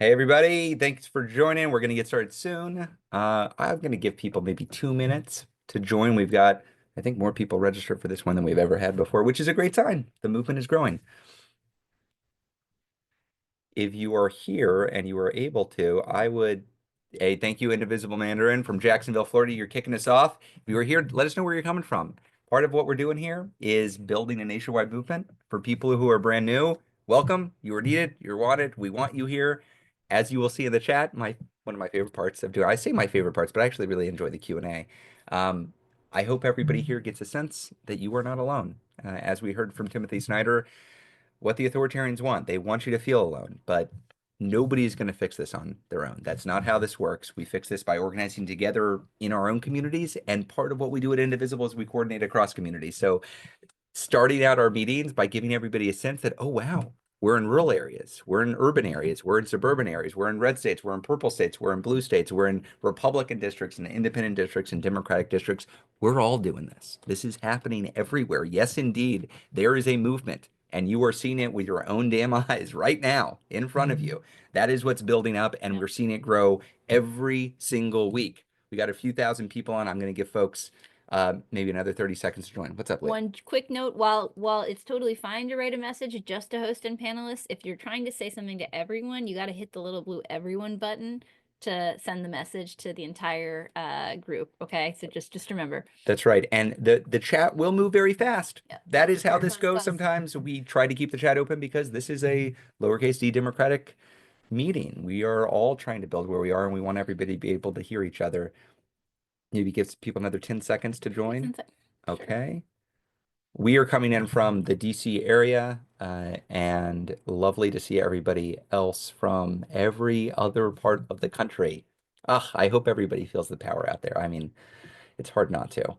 Hey everybody, thanks for joining. We're going to get started soon. I'm going to give people maybe 2 minutes to join. We've got, I think, more people registered for this one than we've ever had before, which is a great sign. The movement is growing. If you are here and you are able to, I would, hey, thank you, Indivisible Mandarin from Jacksonville, Florida. You're kicking us off. If you are here, let us know where you're coming from. Part of what we're doing here is building a nationwide movement for people who are brand new. Welcome. You are needed. You're wanted. We want you here. As you will see in the chat, one of my favorite parts of doing, I say my favorite parts, but I actually really enjoy the Q&A. I hope everybody here gets a sense that you are not alone. As we heard from Timothy Snyder, what the authoritarians want. They want you to feel alone, but nobody's going to fix this on their own. That's not how this works. We fix this by organizing together in our own communities. And part of what we do at Indivisible is we coordinate across communities. So starting out our meetings by giving everybody a sense that, oh, wow, we're in rural areas, we're in urban areas, we're in suburban areas, we're in red states, we're in purple states, we're in blue states, we're in Republican districts and independent districts and Democratic districts. We're all doing this. This is happening everywhere. Yes, indeed, there is a movement, and you are seeing it with your own damn eyes right now in front of you. That is what's building up, and we're seeing it grow every single week. We got a few thousand people on. I'm going to give folks maybe another 30 seconds to join. What's up, Leah? One quick note, while it's totally fine to write a message just to host and panelists, if you're trying to say something to everyone, you got to hit the little blue everyone button to send the message to the entire group. Okay, so just remember. That's right. And the chat will move very fast. Yeah. That is how Buzz, this buzz, goes buzz. sometimes. We try to keep the chat open because this is a lowercase d democratic meeting. We are all trying to build where we are, and we want everybody to be able to hear each other. Maybe give people another 10 seconds to join. Okay. We are coming in from the DC area, and lovely to see everybody else from every other part of the country. I hope everybody feels the power out there. I mean, it's hard not to.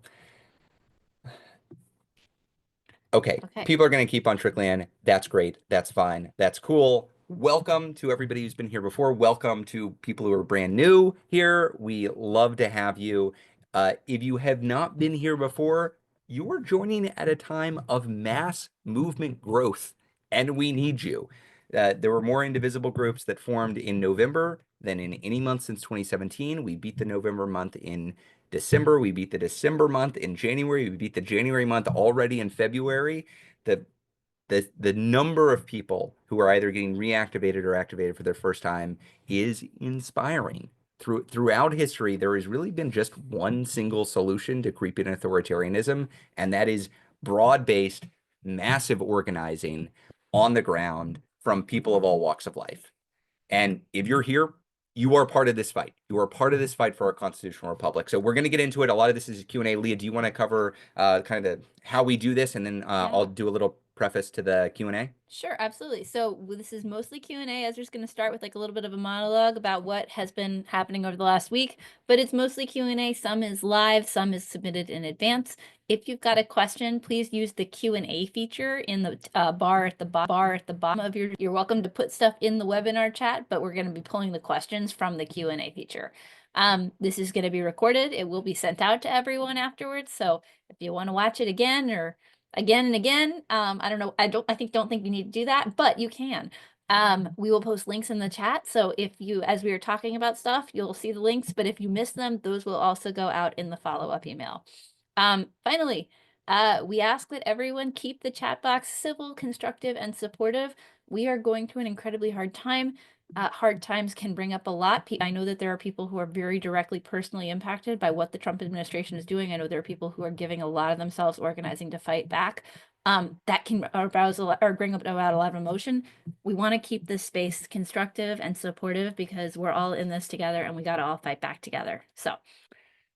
Okay, Okay. people are going to keep on trickling in. That's great. That's fine. That's cool. Welcome to everybody who's been here before. Welcome to people who are brand new here. We love to have you. If you have not been here before, you are joining at a time of mass movement growth, and we need you. There were more indivisible groups that formed in November than in any month since 2017. We beat the November month in December. We beat the December month in January. We beat the January month already in February. The the number of people who are either getting reactivated or activated for their first time is inspiring. Throughout history, there has really been just one single solution to creeping authoritarianism, and that is broad-based, massive organizing on the ground from people of all walks of life. And if you're here, you are part of this fight. You are part of this fight for our constitutional republic. So we're going to get into it. A lot of this is Q&A. Leah, do you want to cover kind of how we do this, and then I'll do a little preface to the Q&A? Sure, absolutely. So this is mostly Q&A. Ezra's going to start with like a little bit of a monologue about what has been happening over the last week, but it's mostly Q&A. Some is live, some is submitted in advance. If you've got a question, please use the Q&A feature in the bar at the bottom of your. You're welcome to put stuff in the webinar chat, but we're going to be pulling the questions from the Q&A feature. This is going to be recorded. It will be sent out to everyone afterwards. So if you want to watch it again or again and again, I don't know. Don't think you need to do that, but you can. We will post links in the chat. So if you, as we were talking about stuff, you'll see the links, but if you miss them, those will also go out in the follow-up email. Finally, we ask that everyone keep the chat box civil, constructive, and supportive. We are going through an incredibly hard time. Hard times can bring up a lot. I know that there are people who are very directly personally impacted by what the Trump administration is doing. I know there are people who are giving a lot of themselves organizing to fight back. That can arouse or bring up about a lot of emotion. We want to keep this space constructive and supportive because we're all in this together and we got to all fight back together. So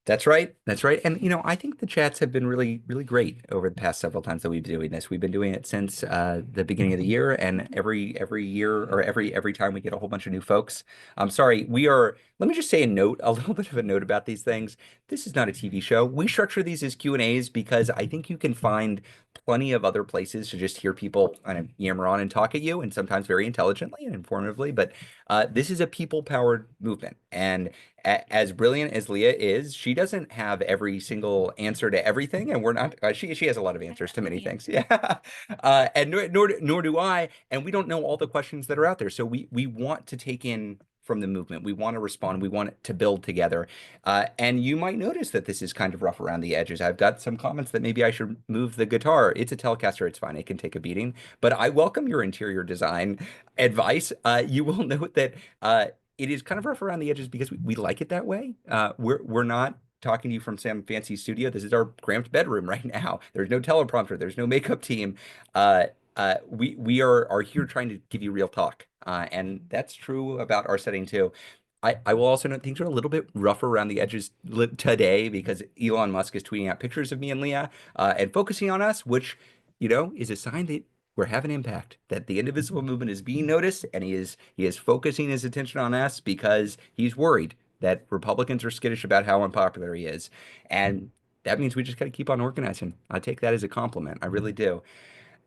That's right. That's right. And I think the chats have been really, really great over the past several times that we've been doing this. We've been doing it since the beginning of the year, and every year or every time we get a whole bunch of new folks. I'm sorry, we are. Let me just say a little bit of a note about these things. This is not a TV show. We structure these as Q&As because I think you can find plenty of other places to just hear people kind of yammer on and talk at you, and sometimes very intelligently and informatively. But this is a people-powered movement, and as brilliant as Leah is, she doesn't have every single answer to everything, and we're not. She has a lot of answers to many things. Yeah, and nor do I, and we don't know all the questions that are out there. So we want to take in from the movement. We want to respond. We want to build together. And you might notice that this is kind of rough around the edges. I've got some comments that maybe I should move the guitar. It's a Telecaster. It's fine. It can take a beating. But I welcome your interior design advice. You will note that. It is kind of rough around the edges because we like it that way. We're not talking to you from some fancy studio. This is our cramped bedroom right now. There's no teleprompter. There's no makeup team. We are here trying to give you real talk, and that's true about our setting too. I will also note things are a little bit rougher around the edges today because Elon Musk is tweeting out pictures of me and Leah and focusing on us, which is a sign that we're having impact, that the Indivisible movement is being noticed, and he is focusing his attention on us because he's worried that Republicans are skittish about how unpopular he is. And that means we just got to keep on organizing. I take that as a compliment. I really do.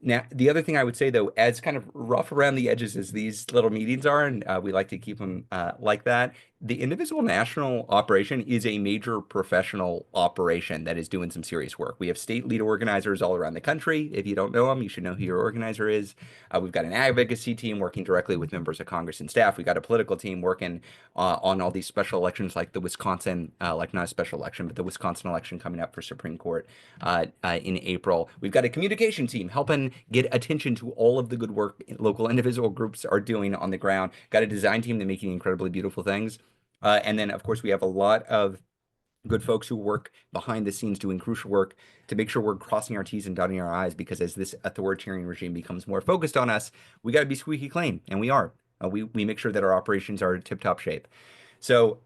Now, the other thing I would say, though, as kind of rough around the edges as these little meetings are, and we like to keep them like that, the Indivisible National Operation is a major professional operation that is doing some serious work. We have state lead organizers all around the country. If you don't know them, you should know who your organizer is. We've got an advocacy team working directly with members of Congress and staff. We've got a political team working on all these special elections, like the Wisconsin, like not a special election, but the Wisconsin election coming up for Supreme Court in April. We've got a communication team helping get attention to all of the good work local Indivisible groups are doing on the ground. Got a design team that's making incredibly beautiful things. And then, of course, we have a lot of good folks who work behind the scenes doing crucial work to make sure we're crossing our T's and dotting our I's, because as this authoritarian regime becomes more focused on us, we got to be squeaky clean, and we are. We make sure that our operations are tip-top shape. So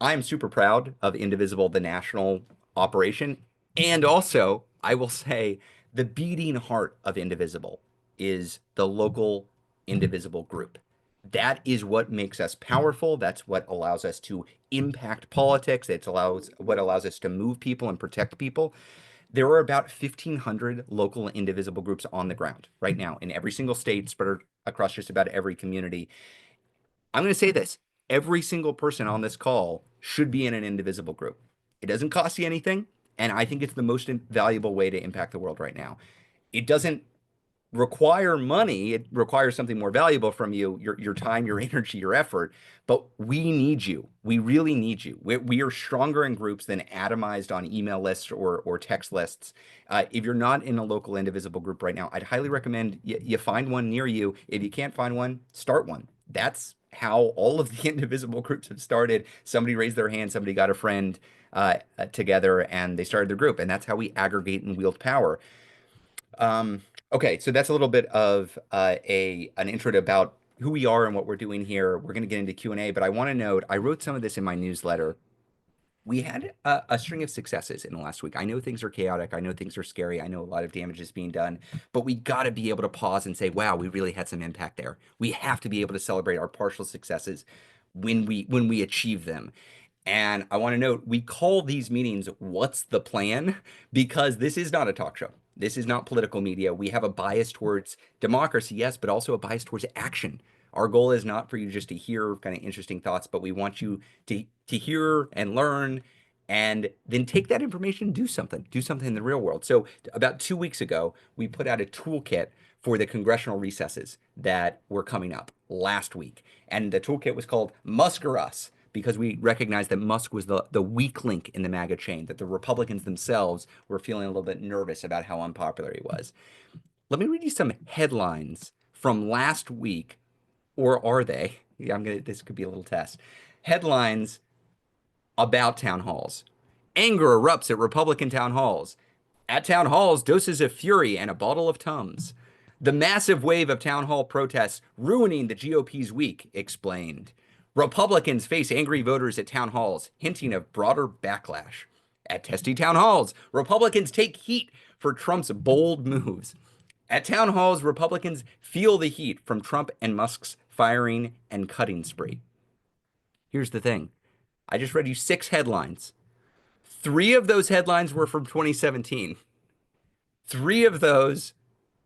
I'm super proud of Indivisible, the national operation. And also, I will say the beating heart of Indivisible is the local Indivisible group. That is what makes us powerful. That's what allows us to impact politics. What allows us to move people and protect people. There are about 1,500 local Indivisible groups on the ground right now in every single state, spread across just about every community. I'm going to say this. Every single person on this call should be in an Indivisible group. It doesn't cost you anything, and I think it's the most valuable way to impact the world right now. It doesn't require money. It requires something more valuable from you, your time, your energy, your effort. But we need you. We really need you. We are stronger in groups than atomized on email lists or text lists. If you're not in a local Indivisible group right now, I'd highly recommend you find one near you. If you can't find one, start one. That's how all of the Indivisible groups have started. Somebody raised their hand, somebody got a friend together, and they started their group. And that's how we aggregate and wield power. Okay, so that's a little bit of an intro about who we are and what we're doing here. We're going to get into Q&A, but I want to note, I wrote some of this in my newsletter. We had a string of successes in the last week. I know things are chaotic. I know things are scary. I know a lot of damage is being done, but we got to be able to pause and say, wow, we really had some impact there. We have to be able to celebrate our partial successes when we achieve them. And I want to note, we call these meetings "What's the Plan?" because this is not a talk show. This is not political media. We have a bias towards democracy, yes, but also a bias towards action. Our goal is not for you just to hear kind of interesting thoughts, but we want you to hear and learn and then take that information and do something in the real world. So about 2 weeks ago, we put out a toolkit for the congressional recesses that were coming up last week. And the toolkit was called Musk or Us, because we recognized that Musk was the weak link in the MAGA chain, that the Republicans themselves were feeling a little bit nervous about how unpopular he was. Let me read you some headlines from last week, or are they? Yeah, this could be a little test. Headlines about town halls. Anger erupts at Republican town halls. At town halls, doses of fury and a bottle of Tums. The massive wave of town hall protests ruining the GOP's week, explained. Republicans face angry voters at town halls, hinting of broader backlash. At testy town halls, Republicans take heat for Trump's bold moves. At town halls, Republicans feel the heat from Trump and Musk's firing and cutting spree. Here's the thing. I just read you 6 headlines. 3 of those headlines were from 2017. 3 of those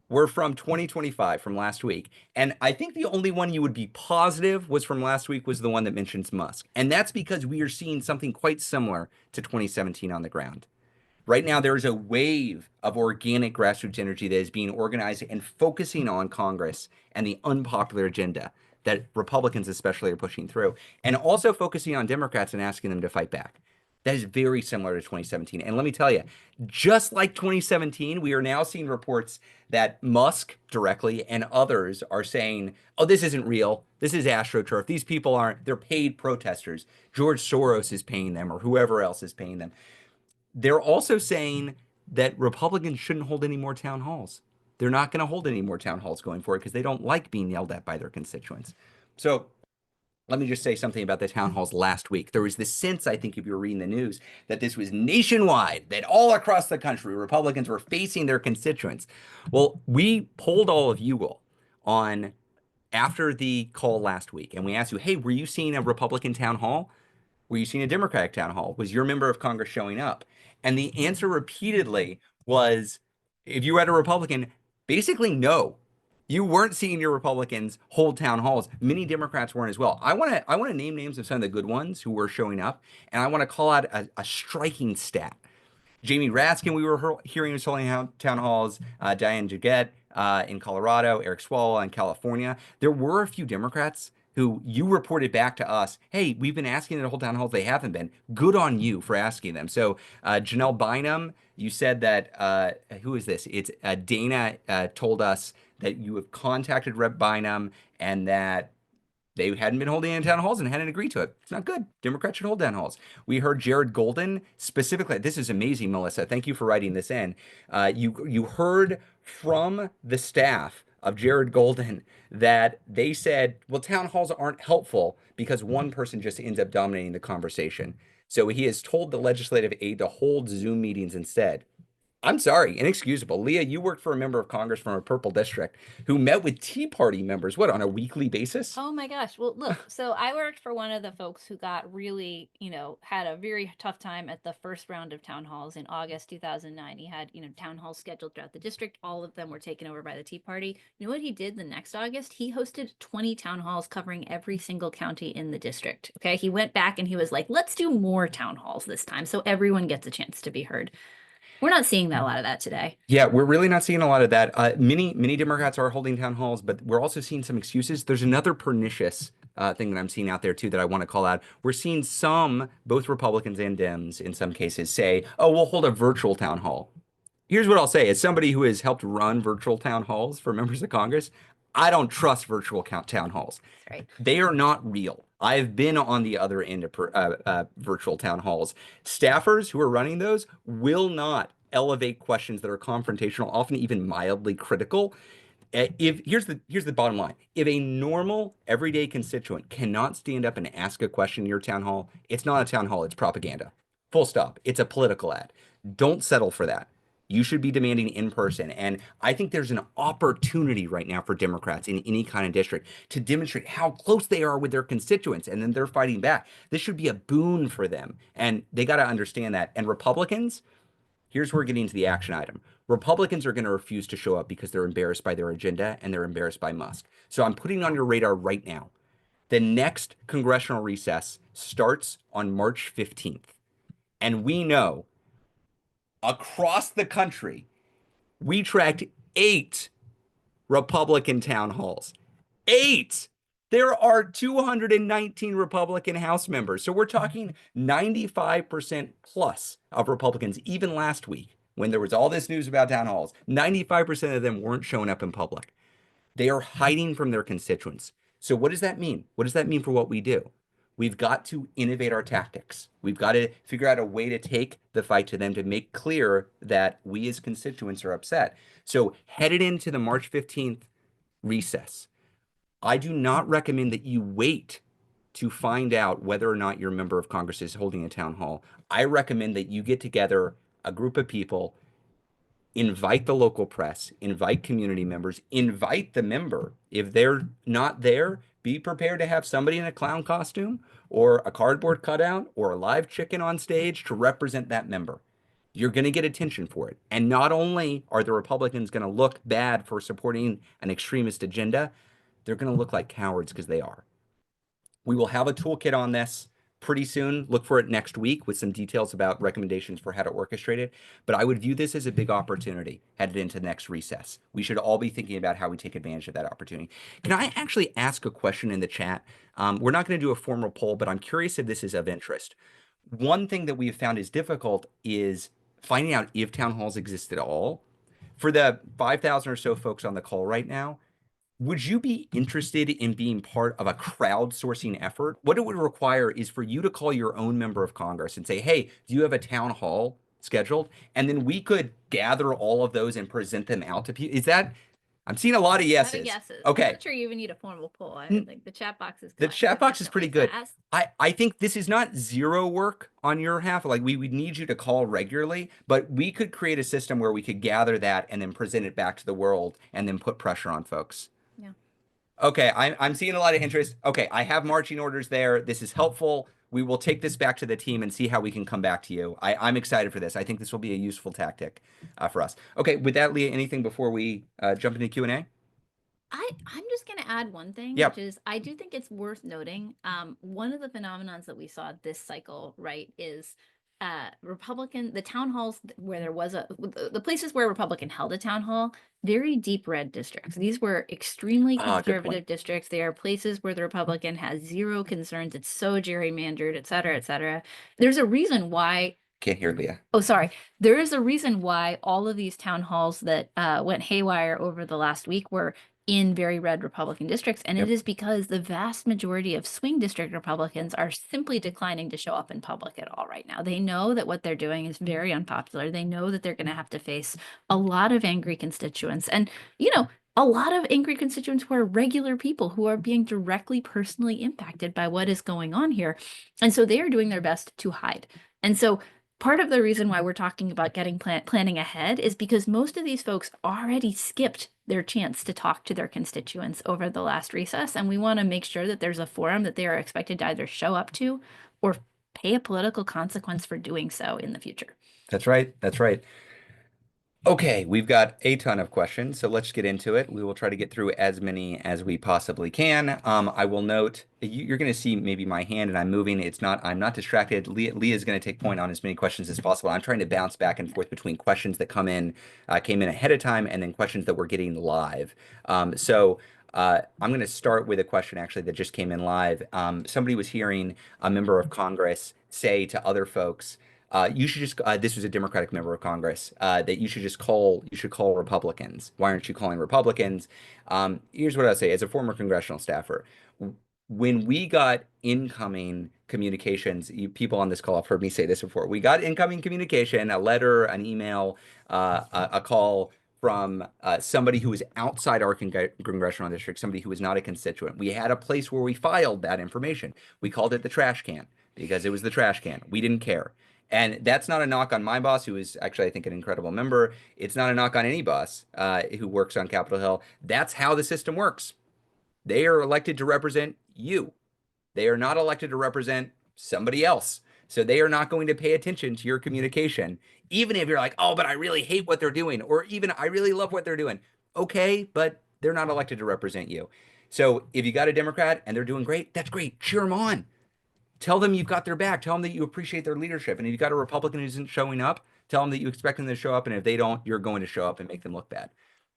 were from 2025, from last week. And I think the only one you would be positive was from last week was the one that mentions Musk. And that's because we are seeing something quite similar to 2017 on the ground. Right now, there is a wave of organic grassroots energy that is being organized and focusing on Congress and the unpopular agenda that Republicans especially are pushing through, and also focusing on Democrats and asking them to fight back. That is very similar to 2017. And let me tell you, just like 2017, we are now seeing reports that Musk directly and others are saying, oh, this isn't real. This is AstroTurf. These people aren't, they're paid protesters. George Soros is paying them or whoever else is paying them. They're also saying that Republicans shouldn't hold any more town halls. They're not going to hold any more town halls going forward because they don't like being yelled at by their constituents. So let me just say something about the town halls last week. There was this sense, I think, if you were reading the news, that this was nationwide, that all across the country, Republicans were facing their constituents. Well, we polled all of you all on after the call last week, and we asked you, hey, were you seeing a Republican town hall? Were you seeing a Democratic town hall? Was your member of Congress showing up? And the answer repeatedly was, if you had a Republican, basically no. You weren't seeing your Republicans hold town halls. Many Democrats weren't as well. I want to name names of some of the good ones who were showing up, and I want to call out a striking stat. Jamie Raskin, we were hearing was holding town halls. Diane Jagett in Colorado, Eric Swalwell in California. There were a few Democrats who you reported back to us, hey, we've been asking them to hold town halls. They haven't been. Good on you for asking them. So Janelle Bynum, you said that, who is this? It's Dana told us that you have contacted Rep. Bynum and that they hadn't been holding any town halls and hadn't agreed to it. It's not good. Democrats should hold town halls. We heard Jared Golden specifically. This is amazing, Melissa. Thank you for writing this in. You heard from the staff of Jared Golden that they said, well, town halls aren't helpful because one person just ends up dominating the conversation. So he has told the legislative aide to hold Zoom meetings instead. I'm sorry, inexcusable. Leah, you worked for a member of Congress from a purple district who met with Tea Party members, what, on a weekly basis? Oh my gosh. Well, look, so I worked for one of the folks who got really, had a very tough time at the first round of town halls in August 2009. He had, town halls scheduled throughout the district. All of them were taken over by the Tea Party. You know what he did the next August? He hosted 20 town halls covering every single county in the district. Okay. He went back and he was like, let's do more town halls this time so everyone gets a chance to be heard. We're not seeing a lot of that today. Yeah, we're really not seeing a lot of that. Many Democrats are holding town halls, but we're also seeing some excuses. There's another pernicious thing that I'm seeing out there too that I want to call out. We're seeing some, both Republicans and Dems in some cases, say, "Oh, we'll hold a virtual town hall." Here's what I'll say: as somebody who has helped run virtual town halls for members of Congress, I don't trust virtual town halls. That's right. They are not real. I've been on the other end of virtual town halls. Staffers who are running those will not elevate questions that are confrontational, often even mildly critical. If here's the bottom line: if a normal everyday constituent cannot stand up and ask a question in your town hall, it's not a town hall, it's propaganda. Full stop. It's a political ad. Don't settle for that. You should be demanding in person. And I think there's an opportunity right now for Democrats in any kind of district to demonstrate how close they are with their constituents, and then they're fighting back. This should be a boon for them. And they got to understand that. And Republicans, here's where we're getting to the action item. Republicans are going to refuse to show up because they're embarrassed by their agenda and they're embarrassed by Musk. So I'm putting on your radar right now. The next congressional recess starts on March 15th. And we know across the country, we tracked 8 Republican town halls. 8! There are 219 Republican House members. So we're talking 95% plus of Republicans, even last week, when there was all this news about town halls, 95% of them weren't showing up in public. They are hiding from their constituents. So what does that mean? What does that mean for what we do? We've got to innovate our tactics. We've got to figure out a way to take the fight to them to make clear that we as constituents are upset. So headed into the March 15th recess, I do not recommend that you wait to find out whether or not your member of Congress is holding a town hall. I recommend that you get together a group of people, invite the local press, invite community members, invite the member. If they're not there, be prepared to have somebody in a clown costume or a cardboard cutout or a live chicken on stage to represent that member. you're going to get attention for it. And not only are the Republicans going to look bad for supporting an extremist agenda, they're going to look like cowards because they are. We will have a toolkit on this pretty soon. Look for it next week with some details about recommendations for how to orchestrate it. But I would view this as a big opportunity headed into the next recess. We should all be thinking about how we take advantage of that opportunity. Can I actually ask a question in the chat? We're not going to do a formal poll, but I'm curious if this is of interest. One thing that we've found is difficult is finding out if town halls exist at all. For the 5,000 or so folks on the call right now, would you be interested in being part of a crowdsourcing effort? What it would require is for you to call your own member of Congress and say, hey, do you have a town hall scheduled? And then we could gather all of those and present them out to people. Is that, I'm seeing a lot of A lot of yeses. yeses. Okay. I'm not sure you even need a formal poll. I N- think the chat box is The going chat box is pretty sufficiently good. fast. I think this is not zero work on your half. Like we would need you to call regularly, but we could create a system where we could gather that and then present it back to the world and then put pressure on folks. Yeah. Okay, I'm seeing a lot of interest. Okay, I have marching orders there. This is helpful. We will take this back to the team and see how we can come back to you. I'm excited for this. I think this will be a useful tactic for us. Okay, with that, Leah, anything before we jump into Q&A? I'm just going to add one thing, Yep. which is I do think it's worth noting. One of the phenomenons that we saw this cycle, right, is the town halls where there was the places where Republican held a town hall, very deep red districts. These were extremely Ah, good point. conservative districts. They are places where the Republican has zero concerns. It's so gerrymandered, et cetera, et cetera. There's a reason why. Can't hear Leah. Oh, sorry. There is a reason why all of these town halls that went haywire over the last week were in very red Republican districts. And Yep. it is because the vast majority of swing district Republicans are simply declining to show up in public at all right now. They know that what they're doing is very unpopular. They know that they're going to have to face a lot of angry constituents. And, a lot of angry constituents who are regular people who are being directly personally impacted by what is going on here. And so they are doing their best to hide. And so part of the reason why we're talking about getting planning ahead is because most of these folks already skipped their chance to talk to their constituents over the last recess. And we want to make sure that there's a forum that they are expected to either show up to or pay a political consequence for doing so in the future. That's right. That's right. Okay, we've got a ton of questions, so let's get into it. We will try to get through as many as we possibly can. I will note you're going to see maybe my hand and I'm moving. I'm not distracted. Leah is going to take point on as many questions as possible. I'm trying to bounce back and forth between questions that came in ahead of time and then questions that we're getting live. I'm going to start with a question actually that just came in live. Somebody was hearing a member of Congress say to other folks, you should just this was a Democratic member of Congress that you should call Republicans. Why aren't you calling Republicans? Here's what I'll say as a former congressional staffer. When we got incoming communications, people on this call have heard me say this before. We got incoming communication, a letter, an email, a call from somebody who was outside our congressional district, somebody who was not a constituent. We had a place where we filed that information. We called it the trash can because it was the trash can. We didn't care. And that's not a knock on my boss, who is actually, I think, an incredible member. It's not a knock on any boss who works on Capitol Hill. That's how the system works. They are elected to represent you. They are not elected to represent somebody else. So they are not going to pay attention to your communication, even if you're like, oh, but I really hate what they're doing, or even I really love what they're doing. Okay, but they're not elected to represent you. So if you got a Democrat and they're doing great, that's great. Cheer them on. Tell them you've got their back. Tell them that you appreciate their leadership. And if you've got a Republican who isn't showing up, tell them that you expect them to show up. And if they don't, you're going to show up and make them look bad.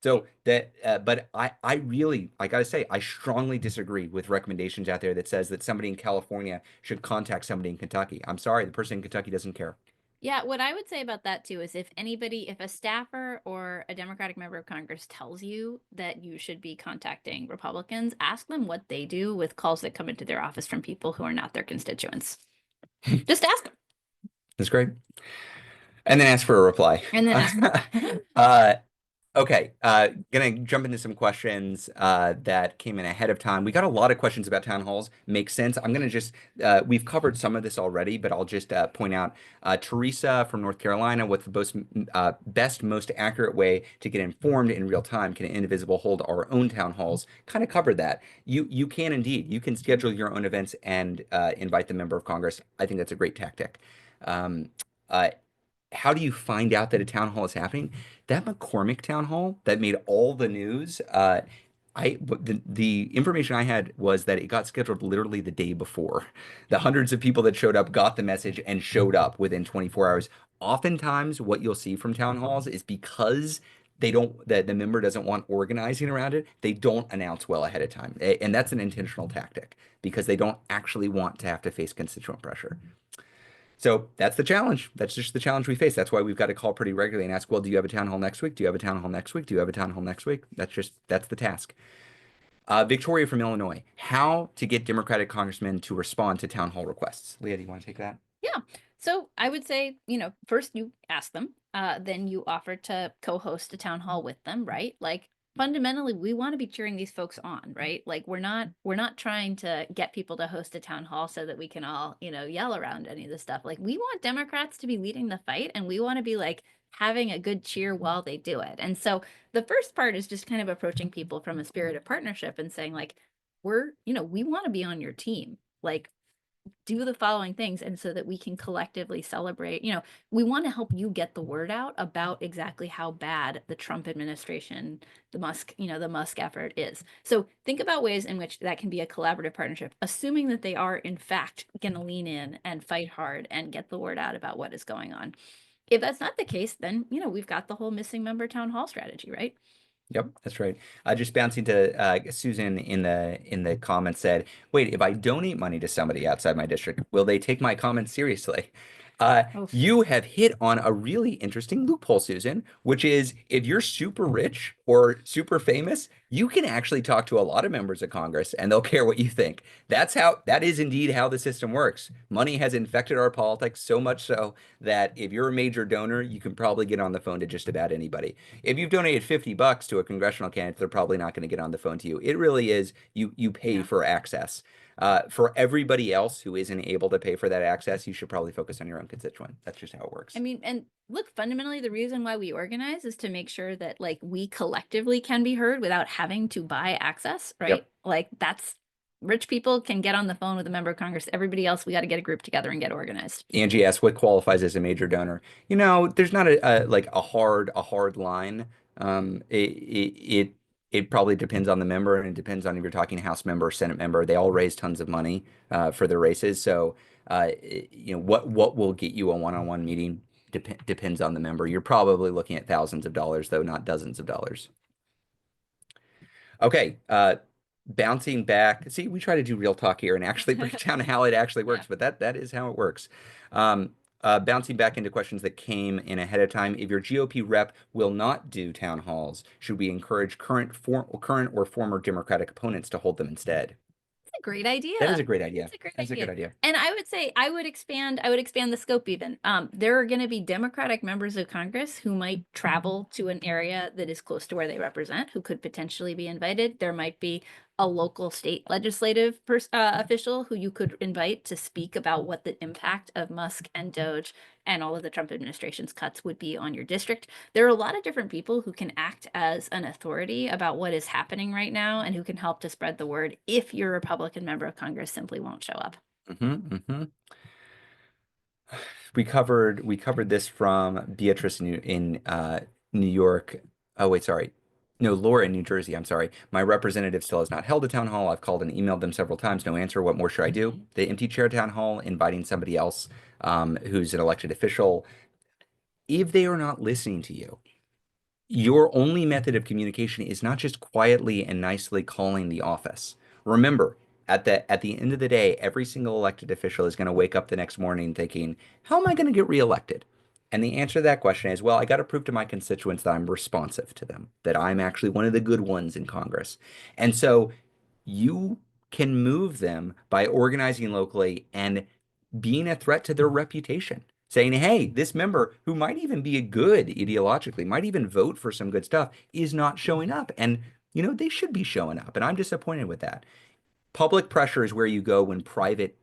So but I really, I got to say, I strongly disagree with recommendations out there that says that somebody in California should contact somebody in Kentucky. I'm sorry, the person in Kentucky doesn't care. Yeah, what I would say about that too is if a staffer or a Democratic member of Congress tells you that you should be contacting Republicans, ask them what they do with calls that come into their office from people who are not their constituents. Just ask them. That's great. And then ask for a reply. And then Okay, gonna jump into some questions that came in ahead of time. We got a lot of questions about town halls. Makes sense. I'm gonna just we've covered some of this already, but I'll just point out Teresa from North Carolina. What's the best, most accurate way to get informed in real time? Can Indivisible hold our own town halls? Kind of covered that. You can indeed. You can schedule your own events and invite the member of Congress. I think that's a great tactic. Um, uh, how do you find out that a town hall is happening? That McCormick town hall that made all the news, the information I had was that it got scheduled literally the day before. The hundreds of people that showed up got the message and showed up within 24 hours. Oftentimes, what you'll see from town halls is because they don't that the member doesn't want organizing around it, they don't announce well ahead of time. And that's an intentional tactic because they don't actually want to have to face constituent pressure. So that's the challenge. That's just the challenge we face. That's why we've got to call pretty regularly and ask, well, do you have a town hall next week? Do you have a town hall next week? Do you have a town hall next week? That's the task. Victoria from Illinois, how to get Democratic congressmen to respond to town hall requests. Leah, do you want to take that? Yeah. So I would say, first you ask them, then you offer to co-host a town hall with them, right? Like fundamentally, we want to be cheering these folks on, right? Like we're not trying to get people to host a town hall so that we can all, yell around any of this stuff. Like we want Democrats to be leading the fight and we want to be like having a good cheer while they do it. And so the first part is just kind of approaching people from a spirit of partnership and saying like, we want to be on your team. Like do the following things and so that we can collectively celebrate, we want to help you get the word out about exactly how bad the Trump administration, the Musk effort is. So think about ways in which that can be a collaborative partnership, assuming that they are in fact going to lean in and fight hard and get the word out about what is going on. If that's not the case, then we've got the whole missing member town hall strategy, right? Yep, that's right. Just bouncing to Susan in the comments said, "Wait, if I donate money to somebody outside my district, will they take my comments seriously?" Oh, You have hit on a really interesting loophole, Susan, which is if you're super rich or super famous, you can actually talk to a lot of members of Congress and they'll care what you think. That is indeed how the system works. Money has infected our politics so much so that if you're a major donor, you can probably get on the phone to just about anybody. If you've donated $50 to a congressional candidate, they're probably not going to get on the phone to you. It really is you pay yeah. for access. For everybody else who isn't able to pay for that access, you should probably focus on your own constituent. That's just how it I works. mean, and look, fundamentally, the reason why we organize is to make sure that like we collectively can be heard without having to buy access, right? Yep. Like that's rich people can get on the phone with a member of Congress. Everybody else, we got to get a group together and get organized. Angie asks what qualifies as a major donor. There's not like a hard line. It probably depends on the member, and it depends on if you're talking House member, Senate member. They all raise tons of money for their races. So what will get you a one-on-one meeting depends on the member. You're probably looking at thousands of dollars, though, not dozens of dollars. Okay, bouncing back. See, we try to do real talk here and actually break down how it actually Yeah. works, but that is how it works. Bouncing back into questions that came in ahead of time. If your GOP rep will not do town halls, should we encourage current or former Democratic opponents to hold them instead? A great That is idea. a great idea. It's a great That's a good idea. idea. And I would say I would expand the scope even. There are going to be Democratic members of Congress who might travel to an area that is close to where they represent, who could potentially be invited. There might be a local state legislative official who you could invite to speak about what the impact of Musk and Doge and all of the Trump administration's cuts would be on your district. There are a lot of different people who can act as an authority about what is happening right now and who can help to spread the word if your Republican member of Congress simply won't show up. Hmm. We covered this from Beatrice in New York. Oh wait, sorry. No, Laura in New Jersey. I'm sorry. My representative still has not held a town hall. I've called and emailed them several times. No answer. What more should I do? The empty chair town hall, inviting somebody else who's an elected official. If they are not listening to you, your only method of communication is not just quietly and nicely calling the office. Remember, at the end of the day, every single elected official is going to wake up the next morning thinking, how am I going to get reelected? And the answer to that question is, well, I got to prove to my constituents that I'm responsive to them, that I'm actually one of the good ones in Congress. And so you can move them by organizing locally and being a threat to their reputation, saying, hey, this member who might even be a good ideologically, might even vote for some good stuff, is not showing up. And, they should be showing up. And I'm disappointed with that. Public pressure is where you go when private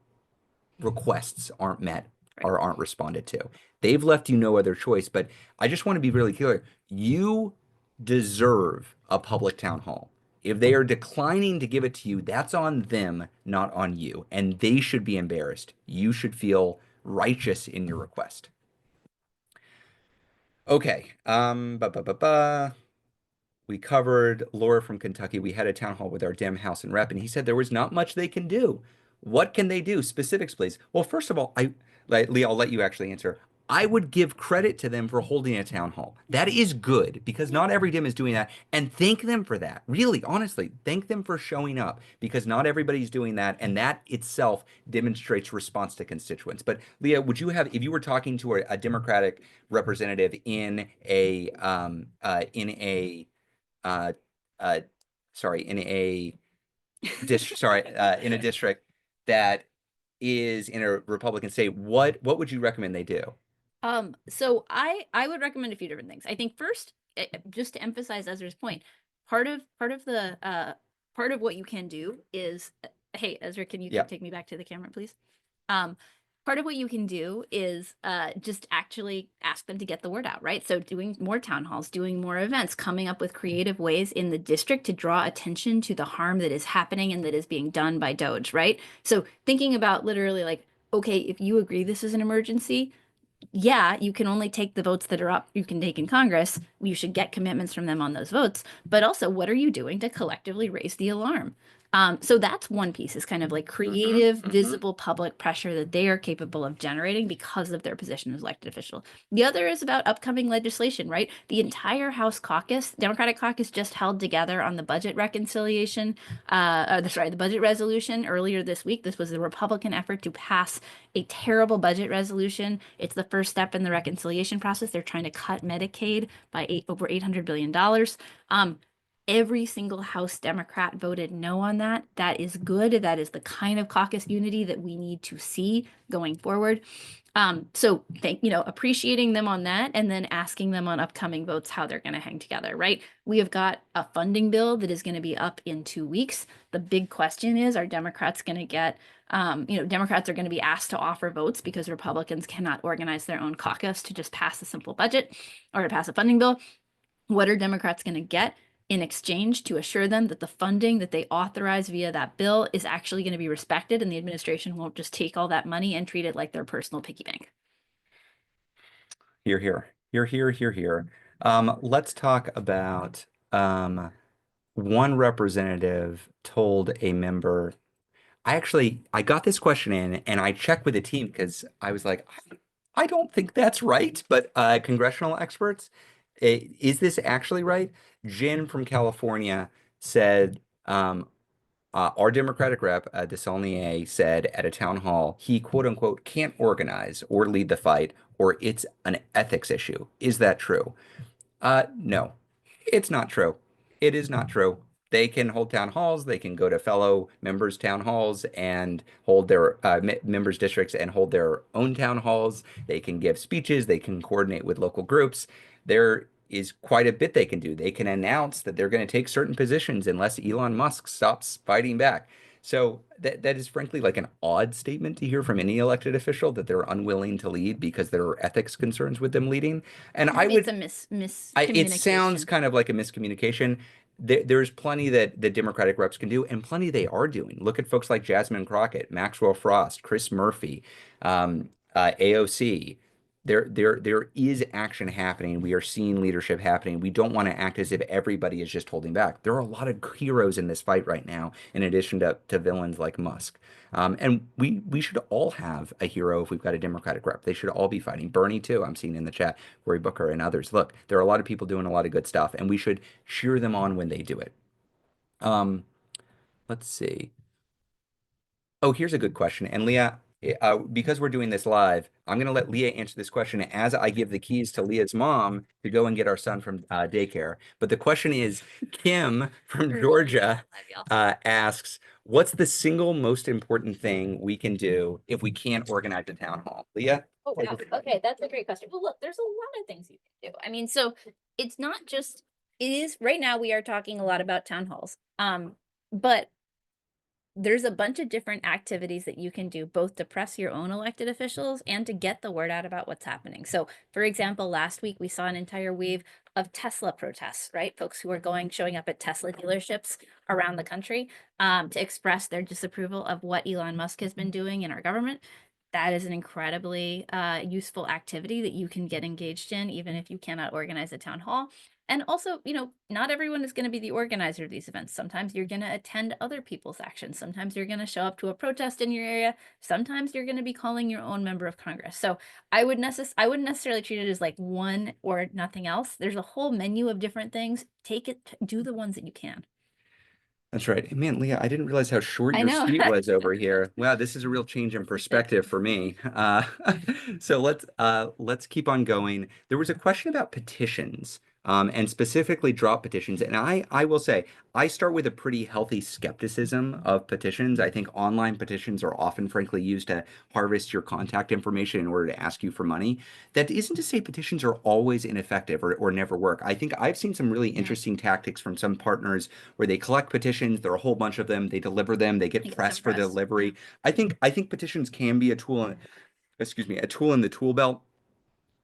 requests aren't met Right. or aren't responded to. They've left you no other choice. But I just want to be really clear. You deserve a public town hall. If they are declining to give it to you, that's on them, not on you. And they should be embarrassed. You should feel righteous in your request. Okay. We covered Laura from Kentucky. We had a town hall with our Dem House and Rep, and he said there was not much they can do. What can they do? Specifics, please. Well, first of all, Lee, I'll let you actually answer. I would give credit to them for holding a town hall. That is good because not every Dem is doing that, and thank them for that. Really, honestly, thank them for showing up because not everybody's doing that, and that itself demonstrates response to constituents. But Leah, would you have, if you were talking to a Democratic representative in a uh, uh, sorry, in a in a district that is in a Republican state, what would you recommend they do? So I would recommend a few different things. I think first, just to emphasize Ezra's point, part of what you can do is, hey Ezra, can you Yeah. take me back to the camera, please? Um, Part of what you can do is just actually ask them to get the word out, right? So doing more town halls, doing more events, coming up with creative ways in the district to draw attention to the harm that is happening and that is being done by Doge, right? So thinking about literally like, okay, if you agree this is an emergency, yeah, you can only take the votes that are up you can take in Congress. You should get commitments from them on those votes. But also, what are you doing to collectively raise the alarm? So that's one piece is kind of like creative, visible public pressure that they are capable of generating because of their position as elected official. The other is about upcoming legislation, right? The entire House caucus, Democratic caucus, just held together on the budget reconciliation, the budget resolution earlier this week. This was a Republican effort to pass a terrible budget resolution. It's the first step in the reconciliation process. They're trying to cut Medicaid by over $800 billion. Every single House Democrat voted no on that. That is good. That is the kind of caucus unity that we need to see going forward. So appreciating them on that and then asking them on upcoming votes how they're going to hang together, right? We have got a funding bill that is going to be up in 2 weeks. The big question is, are Democrats going to get, Democrats are going to be asked to offer votes because Republicans cannot organize their own caucus to just pass a simple budget or to pass a funding bill. What are Democrats going to get in exchange to assure them that the funding that they authorize via that bill is actually going to be respected and the administration won't just take all that money and treat it like their personal piggy bank? Here, here, here, here, here, here. Let's talk about one representative told a member. I got this question in and I checked with the team because I was like, I don't think that's right, but congressional experts, is this actually right? Jin from California said, our Democratic rep, Desaulnier, said at a town hall he quote unquote can't organize or lead the fight or it's an ethics issue. Is that true? No, it's not true. It is not true. They can hold town halls. They can go to fellow members' town halls and hold their members' districts and hold their own town halls. They can give speeches. They can coordinate with local groups. There is quite a bit they can do. They can announce that they're going to take certain positions unless Elon Musk stops fighting back. So that is frankly like an odd statement to hear from any elected official that they're unwilling to lead because there are ethics concerns with them leading. And I Maybe it's would a it sounds miscommunication. kind of like a miscommunication. There's plenty that the Democratic reps can do, and plenty they are doing. Look at folks like Jasmine Crockett, Maxwell Frost, Chris Murphy, AOC. There is action happening. We are seeing leadership happening. We don't want to act as if everybody is just holding back. There are a lot of heroes in this fight right now, in addition to villains like Musk. And we should all have a hero if we've got a Democratic rep. They should all be fighting. Bernie too, I'm seeing in the chat. Cory Booker and others. Look, there are a lot of people doing a lot of good stuff, and we should cheer them on when they do it. Um, let's see. Oh, here's a good question. And Leah, because we're doing this live, I'm going to let Leah answer this question as I give the keys to Leah's mom to go and get our son from daycare. But the question is, Kim from Georgia asks, what's the single most important thing we can do if we can't organize a town hall? Leah? Oh, wow. Okay, that's a great question. Well, look, there's a lot of things you can do. I mean, so it's not just, it is right now we are talking a lot about town halls. But there's a bunch of different activities that you can do both to press your own elected officials and to get the word out about what's happening. So, for example, last week we saw an entire wave of Tesla protests, right? Folks who are showing up at Tesla dealerships around the country to express their disapproval of what Elon Musk has been doing in our government. that is an incredibly useful activity that you can get engaged in, even if you cannot organize a town hall. And also, not everyone is going to be the organizer of these events. Sometimes you're going to attend other people's actions. Sometimes you're going to show up to a protest in your area. Sometimes you're going to be calling your own member of Congress. So I wouldn't necessarily treat it as like one or nothing else. There's a whole menu of different things. Take it, do the ones that you can. That's right. And man, Leah, I didn't realize how short I your know. suite was over here. Wow, this is a real change in perspective for me. So let's keep on going. There was a question about petitions, and specifically drop petitions. And I will say I start with a pretty healthy skepticism of petitions. I think online petitions are often, frankly, used to harvest your contact information in order to ask you for money. That isn't to say petitions are always ineffective or never work. I think I've seen some really Yeah, interesting tactics from some partners where they collect petitions. There are a whole bunch of them. They deliver them. They get I get some pressed for press. Yeah. delivery. I think petitions can be a tool, excuse me, a tool in the tool belt.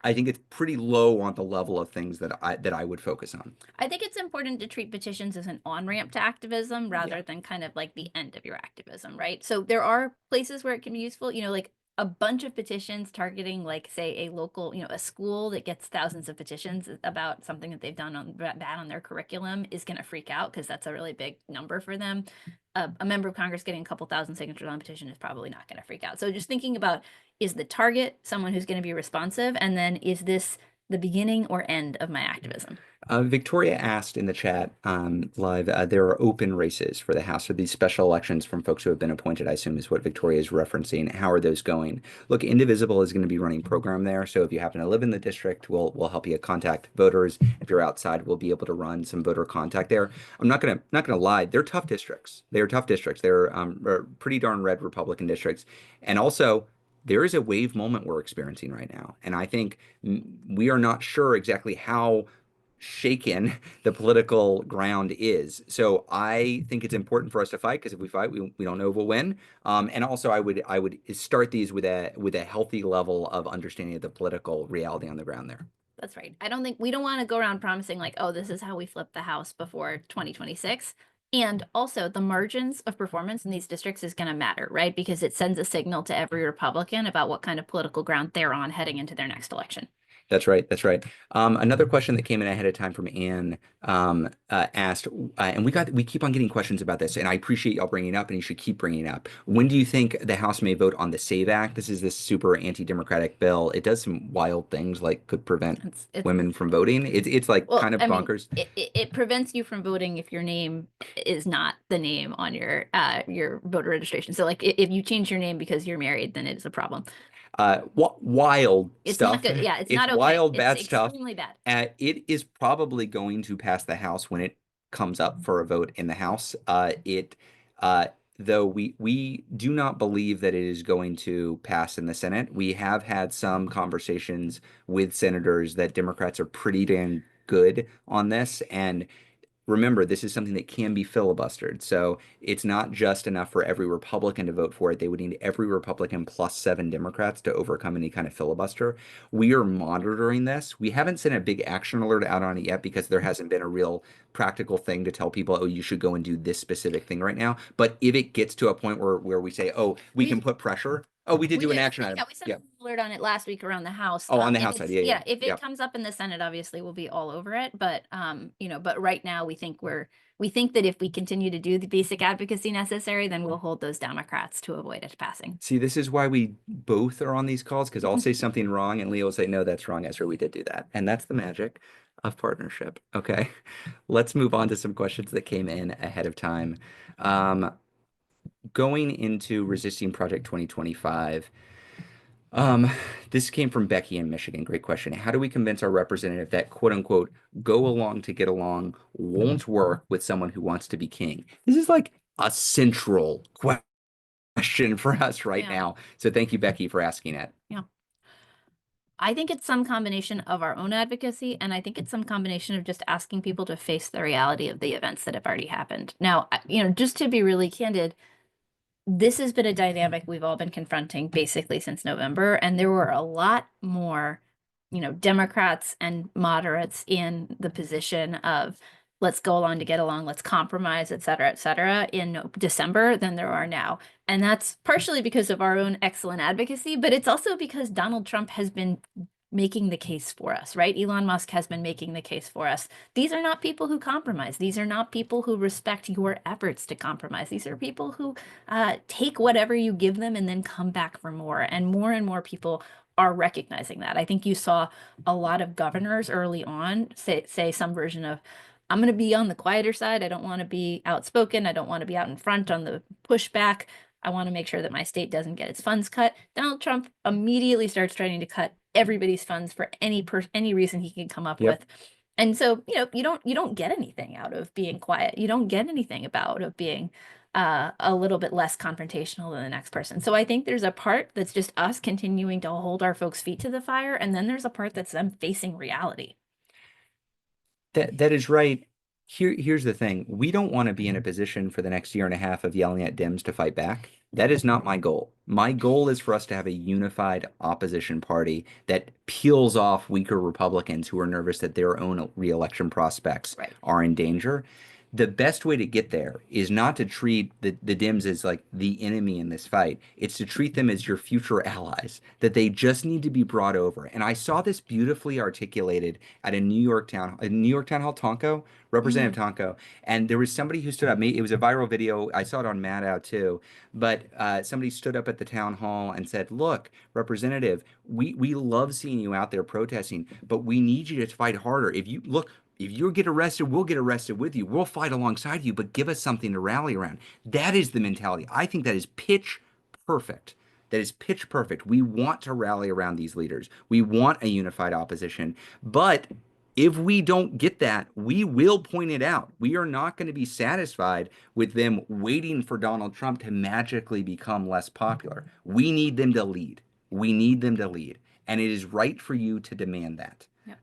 I think it's pretty low on the level of things that I would focus on. I think it's important to treat petitions as an on-ramp to activism Yeah. rather than kind of like the end of your activism, right? So there are places where it can be useful, like a bunch of petitions targeting like say a local, a school that gets thousands of petitions about something that they've done bad on their curriculum is going to freak out because that's a really big number for them. A member of Congress getting a couple thousand signatures on a petition is probably not going to freak out. So just thinking about, is the target someone who's going to be responsive, and then is this the beginning or end of my activism? Victoria asked in the chat live, there are open races for the House for these special elections from folks who have been appointed, I assume is what Victoria is referencing. How are those going? Look, Indivisible is going to be running program there. So if you happen to live in the district, we'll help you contact voters. If you're outside, we'll be able to run some voter contact there. I'm not gonna lie, they're tough districts. They are tough districts. They're pretty darn red Republican districts. And also, there is a wave moment we're experiencing right now. And I think we are not sure exactly how shaken the political ground is. So I think it's important for us to fight because if we fight, we don't know if we'll win. And also, I would start these with a healthy level of understanding of the political reality on the ground there. That's right. I don't think we don't want to go around promising like, oh, this is how we flip the House before 2026. And also the margins of performance in these districts is going to matter, right? Because it sends a signal to every Republican about what kind of political ground they're on heading into their next election. That's right. That's right. Another question that came in ahead of time from Anne asked, and we keep on getting questions about this, and I appreciate y'all bringing it up, and you should keep bringing it up. When do you think the House may vote on the SAVE Act? This is this super anti-democratic bill. It does some wild things, like could prevent It's women from voting. It's like well, kind of I mean, bonkers. it prevents you from voting if your name is not the name on your voter registration. So like if you change your name because you're married, then it is a problem. Wild It's not stuff. good. Yeah, it's It's not okay. wild, It's bad stuff. extremely bad. It is probably going to pass the House when it comes up for a vote in the House. Uh, though we do not believe that it is going to pass in the Senate. We have had some conversations with senators that Democrats are pretty damn good on this, and remember, this is something that can be filibustered. So it's not just enough for every Republican to vote for it. They would need every Republican plus 7 Democrats to overcome any kind of filibuster. We are monitoring this. We haven't sent a big action alert out on it yet because there hasn't been a real practical thing to tell people, oh, you should go and do this specific thing right now. But if it gets to a point where we say, oh, we can put pressure. Oh, we did do an action item. Yeah, we sent Yeah. an alert on it last week around the House. Oh, on the And House side. it's, Yeah, yeah, yeah, if yeah. it comes up in the Senate, obviously we'll be all over it. But but right now we think that if we continue to do the basic advocacy necessary, then we'll hold those Democrats to avoid it passing. See, this is why we both are on these calls because I'll say something wrong and Leah will say, no, that's wrong, Ezra. We did do that. And that's the magic of partnership. Okay. Let's move on to some questions that came in ahead of time. Um, Going into Resisting Project 2025, um, this came from Becky in Michigan. Great question. How do we convince our representative that quote unquote go along to get along won't work with someone who wants to be king? This is like a central question for us right Yeah. now. So thank you, Becky, for asking it. Yeah. I think it's some combination of our own advocacy, and I think it's some combination of just asking people to face the reality of the events that have already happened. Now, just to be really candid, this has been a dynamic we've all been confronting basically since November, and there were a lot more, Democrats and moderates in the position of let's go along to get along, let's compromise, et cetera, in December than there are now. And that's partially because of our own excellent advocacy, but it's also because Donald Trump has been making the case for us, right? Elon Musk has been making the case for us. These are not people who compromise. These are not people who respect your efforts to compromise. These are people who take whatever you give them and then come back for more. And more people are recognizing that. I think you saw a lot of governors early on say some version of, I'm going to be on the quieter side. I don't want to be outspoken. I don't want to be out in front on the pushback. I want to make sure that my state doesn't get its funds cut. Donald Trump immediately starts trying to cut everybody's funds for any reason he can come up Yep. with. And so, you don't get anything out of being quiet. You don't get anything about of being a little bit less confrontational than the next person. So I think there's a part that's just us continuing to hold our folks' feet to the fire, and then there's a part that's them facing reality. That is right. Here's the thing. We don't want to be in a position for the next year and a half of yelling at Dems to fight back. That is not my goal. My goal is for us to have a unified opposition party that peels off weaker Republicans who are nervous that their own reelection prospects Right. are in danger. The best way to get there is not to treat the Dems as like the enemy in this fight. It's to treat them as your future allies, that they just need to be brought over. And I saw this beautifully articulated at a New York town hall, Tonko, Representative Mhm. Tonko, and there was somebody who stood up. It was a viral video. I saw it on Mad Out too, but somebody stood up at the town hall and said, "Look, Representative, we love seeing you out there protesting, but we need you to fight harder. If you look." If you get arrested, we'll get arrested with you. We'll fight alongside you, but give us something to rally around. That is the mentality. I think that is pitch perfect. That is pitch perfect. We want to rally around these leaders. We want a unified opposition. But if we don't get that, we will point it out. We are not going to be satisfied with them waiting for Donald Trump to magically become less popular. We need them to lead. We need them to lead. And it is right for you to demand that. Yep.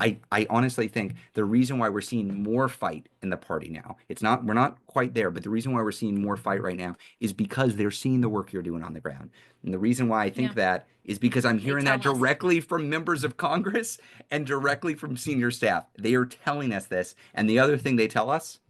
I honestly think the reason why we're seeing more fight in the party now, we're not quite there, but the reason why we're seeing more fight right now is because they're seeing the work you're doing on the ground. And the reason why I think Yeah. that is because I'm They hearing that tell us. directly from members of Congress and directly from senior staff. They are telling us this. And the other thing they tell us,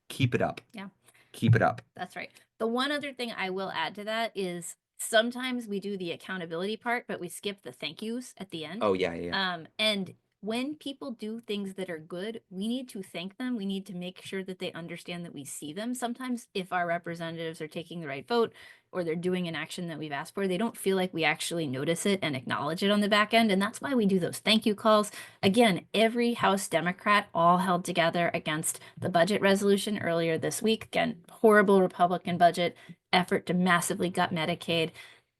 keep it up. Yeah. Keep it up. That's right. The one other thing I will add to that is sometimes we do the accountability part, but we skip the thank yous at the end. Oh, yeah, yeah, yeah. And when people do things that are good, we need to thank them. We need to make sure that they understand that we see them. Sometimes if our representatives are taking the right vote or they're doing an action that we've asked for, they don't feel like we actually notice it and acknowledge it on the back end. And that's why we do those thank you calls. Again, every House Democrat all held together against the budget resolution earlier this week. Again, horrible Republican budget effort to massively gut Medicaid.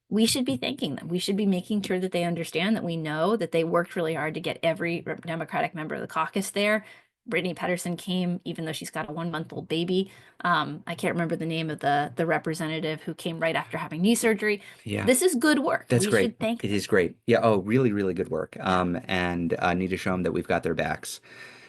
We should be thanking them. We should be making sure that they understand that we know that they worked really hard to get every Democratic member of the caucus there. Brittany Pedersen came, even though she's got a 1 month old baby. I can't remember the name of the representative who came right after having knee surgery. Yeah. This is good work. That's We great. should thank It them. is great. Yeah. Oh, really, really good work. And need to show them that we've got their backs.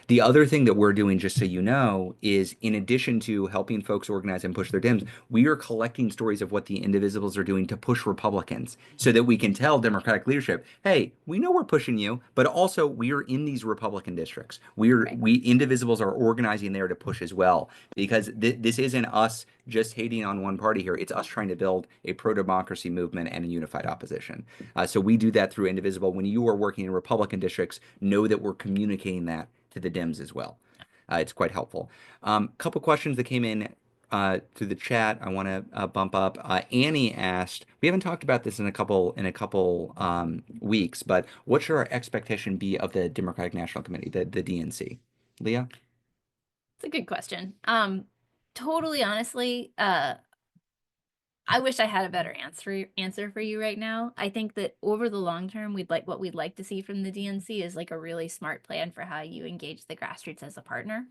The other thing that we're doing, just so you know, is in addition to helping folks organize and push their Dems, we are collecting stories of what the Indivisibles are doing to push Republicans so that we can tell Democratic leadership, hey, we know we're pushing you, but also we are in these Republican districts. Right. We Indivisibles are organizing there to push as well, because this isn't us just hating on one party here. It's us trying to build a pro-democracy movement and a unified opposition. So we do that through Indivisible. When you are working in Republican districts, know that we're communicating that to the Dems as well. It's quite helpful. Couple questions that came in through the chat. I want to bump up. Annie asked, we haven't talked about this in a couple weeks, but what should our expectation be of the Democratic National Committee, the DNC? Leah? It's a good question. Totally honestly, I wish I had a better answer for you right now. I think that over the long term, what we'd like to see from the DNC is like a really smart plan for how you engage the grassroots as a partner.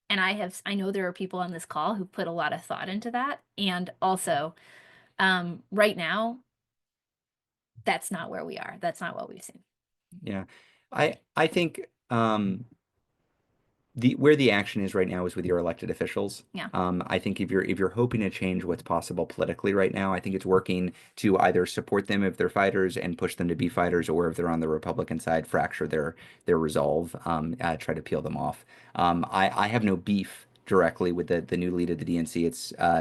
And I know there are people on this call who put a lot of thought into that. And also, right now, that's not where we are. That's not what we've seen. Yeah. I think The where the action is right now is with your elected officials. Yeah. I think if you're hoping to change what's possible politically right now, I think it's working to either support them if they're fighters and push them to be fighters, or if they're on the Republican side, fracture their resolve, try to peel them off. I have no beef directly with the new lead of the DNC.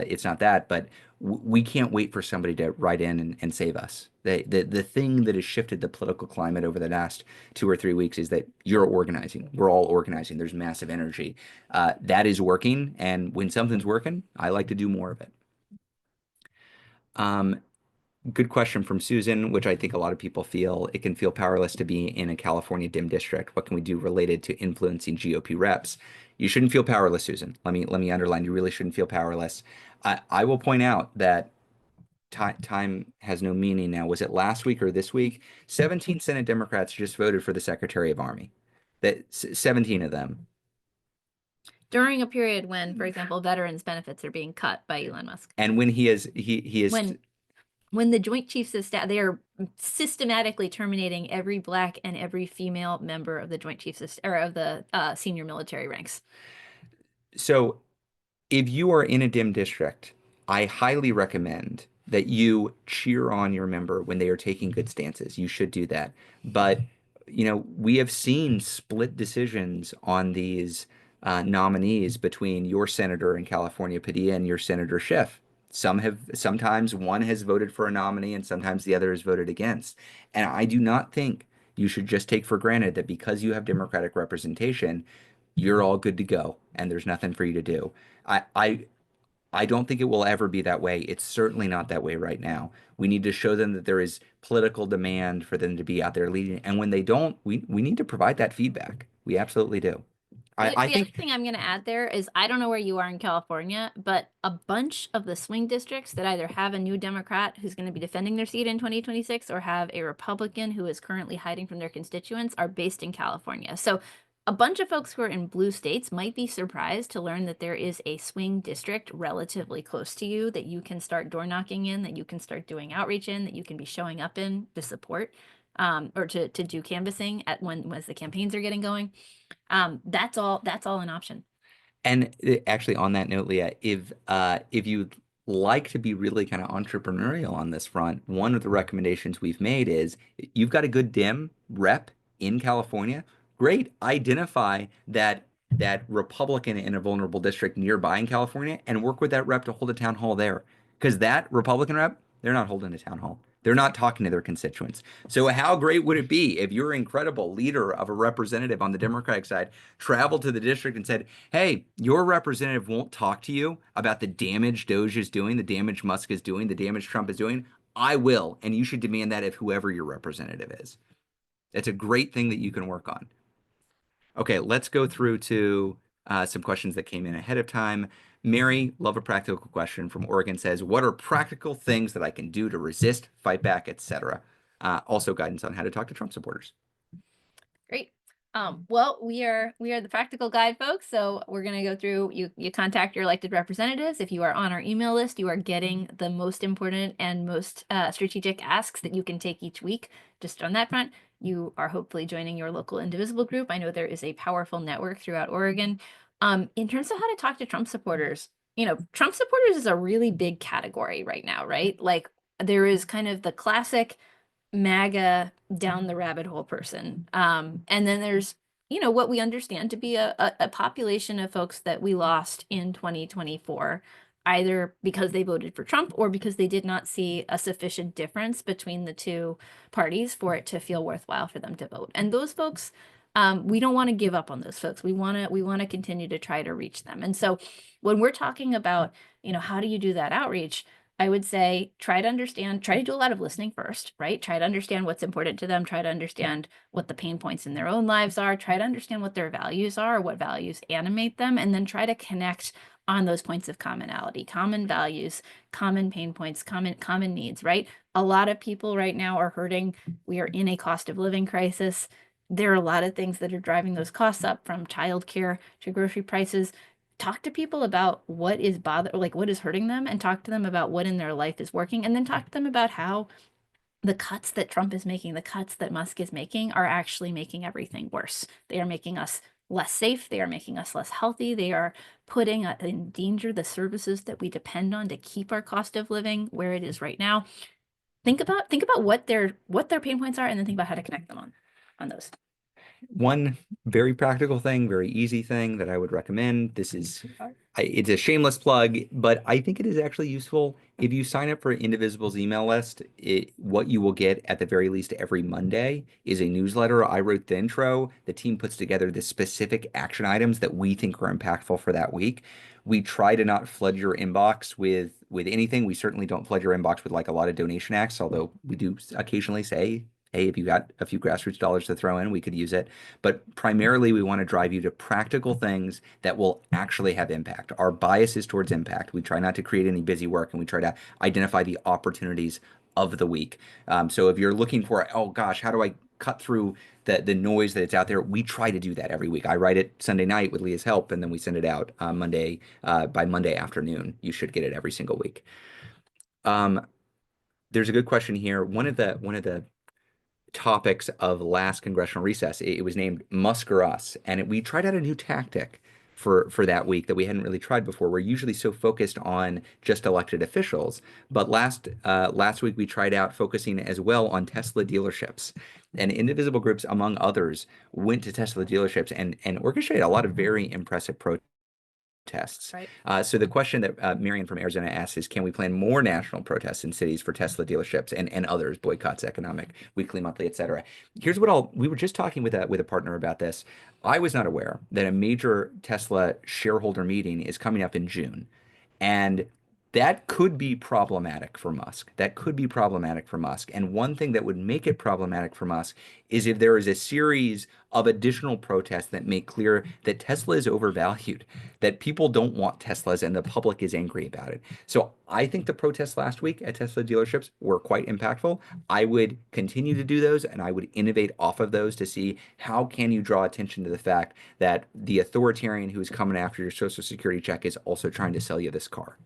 It's not that, but we can't wait for somebody to write in and save us. The thing that has shifted the political climate over the last 2 or 3 weeks is that you're organizing. We're all organizing. There's massive energy. That is working. And when something's working, I like to do more of it. Um, Good question from Susan, which I think a lot of people feel it can feel powerless to be in a California dim district. What can we do related to influencing GOP reps? You shouldn't feel powerless, Susan. Let me underline. You really shouldn't feel powerless. I will point out that time has no meaning now. Was it last week or this week? 17 Senate Democrats just voted for the Secretary of Army. 17 of them. During a period when, for example, veterans benefits are being cut by Elon Musk. And when he is When the Joint Chiefs of Staff, they are systematically terminating every Black and every female member of the Joint Chiefs of the senior military ranks. so if you are in a dim district, I highly recommend that you cheer on your member when they are taking good stances. You should do that. But, we have seen split decisions on these nominees between your senator in California, Padilla, and your Senator Schiff. Sometimes one has voted for a nominee and sometimes the other has voted against. And I do not think you should just take for granted that because you have Democratic representation, you're all good to go and there's nothing for you to do. I, I I don't think it will ever be that way. It's certainly not that way right now. We need to show them that there is political demand for them to be out there leading. And when they don't, we need to provide that feedback. We absolutely do. I The other think thing I'm going to add there is I don't know where you are in California, but a bunch of the swing districts that either have a new Democrat who's going to be defending their seat in 2026 or have a Republican who is currently hiding from their constituents are based in California. So a bunch of folks who are in blue states might be surprised to learn that there is a swing district relatively close to you that you can start door knocking in, that you can start doing outreach in, that you can be showing up in to support, or to do canvassing at when as the campaigns are getting going. That's all an option. And actually, on that note, Leah, if you'd like to be really kind of entrepreneurial on this front, one of the recommendations we've made is you've got a good dim rep in California. Great, identify that Republican in a vulnerable district nearby in California and work with that rep to hold a town hall there. Because that Republican rep, they're not holding a town hall. They're not talking to their constituents. So how great would it be if your incredible leader of a representative on the Democratic side traveled to the district and said, hey, your representative won't talk to you about the damage Doge is doing, the damage Musk is doing, the damage Trump is doing. I will. And you should demand that of whoever your representative is. It's a great thing that you can work on. Okay, let's go through to some questions that came in ahead of time. Mary, love a practical question from Oregon says, what are practical things that I can do to resist, fight back, etc.? Also guidance on how to talk to Trump supporters. Great. Well, we are the practical guide folks. So we're gonna go through, you contact your elected representatives. If you are on our email list, you are getting the most important and most strategic asks that you can take each week. Just on that front, you are hopefully joining your local Indivisible group. I know there is a powerful network throughout Oregon. In terms of how to talk to Trump supporters, Trump supporters is a really big category right now, right? Like there is kind of the classic MAGA down the rabbit hole person. And then there's, what we understand to be a population of folks that we lost in 2024, either because they voted for Trump or because they did not see a sufficient difference between the two parties for it to feel worthwhile for them to vote. And those folks, we don't want to give up on those folks. We want to continue to try to reach them. And so when we're talking about, how do you do that outreach? I would say try to do a lot of listening first, right? Try to understand what's important to them, try to understand what the pain points in their own lives are, try to understand what their values are, what values animate them, and then try to connect on those points of commonality, common values, common pain points, common needs, right? A lot of people right now are hurting. We are in a cost of living crisis. There are a lot of things that are driving those costs up, from childcare to grocery prices. Talk to people about what is what is hurting them, and talk to them about what in their life is working, and then talk to them about how the cuts that Trump is making, the cuts that Musk is making, are actually making everything worse. They are making us less safe. They are making us less healthy. They are putting in danger the services that we depend on to keep our cost of living where it is right now. Think about what their pain points are, and then think about how to connect them on those. One very practical thing, very easy thing that I would recommend. It's a shameless plug, but I think it is actually useful. If you sign up for Indivisible's email list, what you will get at the very least every Monday is a newsletter. I wrote the intro. The team puts together the specific action items that we think are impactful for that week. We try to not flood your inbox with anything. We certainly don't flood your inbox with like a lot of donation acts, although we do occasionally say, hey, if you got a few grassroots dollars to throw in, we could use it. But primarily, we want to drive you to practical things that will actually have impact. Our bias is towards impact. We try not to create any busy work, and we try to identify the opportunities of the week. So if you're looking for, oh gosh, how do I cut through the noise that it's out there? We try to do that every week. I write it Sunday night with Leah's help, and then we send it out Monday by Monday afternoon. You should get it every single week. There's a good question here. One of the topics of last congressional recess. It was named Musk or Us, and we tried out a new tactic for that week that we hadn't really tried before. We're usually so focused on just elected officials, but last week we tried out focusing as well on Tesla dealerships. And Indivisible groups, among others, went to Tesla dealerships and orchestrated a lot of very impressive protests. Right. So the question that Marion from Arizona asks is, can we plan more national protests in cities for Tesla dealerships and others, boycotts, economic, weekly, monthly, etc. Here's what we were just talking with a partner about this. I was not aware that a major Tesla shareholder meeting is coming up in June. And that could be problematic for Musk. That could be problematic for Musk. And one thing that would make it problematic for Musk is if there is a series of additional protests that make clear that Tesla is overvalued, that people don't want Teslas and the public is angry about it. So I think the protests last week at Tesla dealerships were quite impactful. I would continue to do those and I would innovate off of those to see how can you draw attention to the fact that the authoritarian who is coming after your social security check is also trying to sell you this car.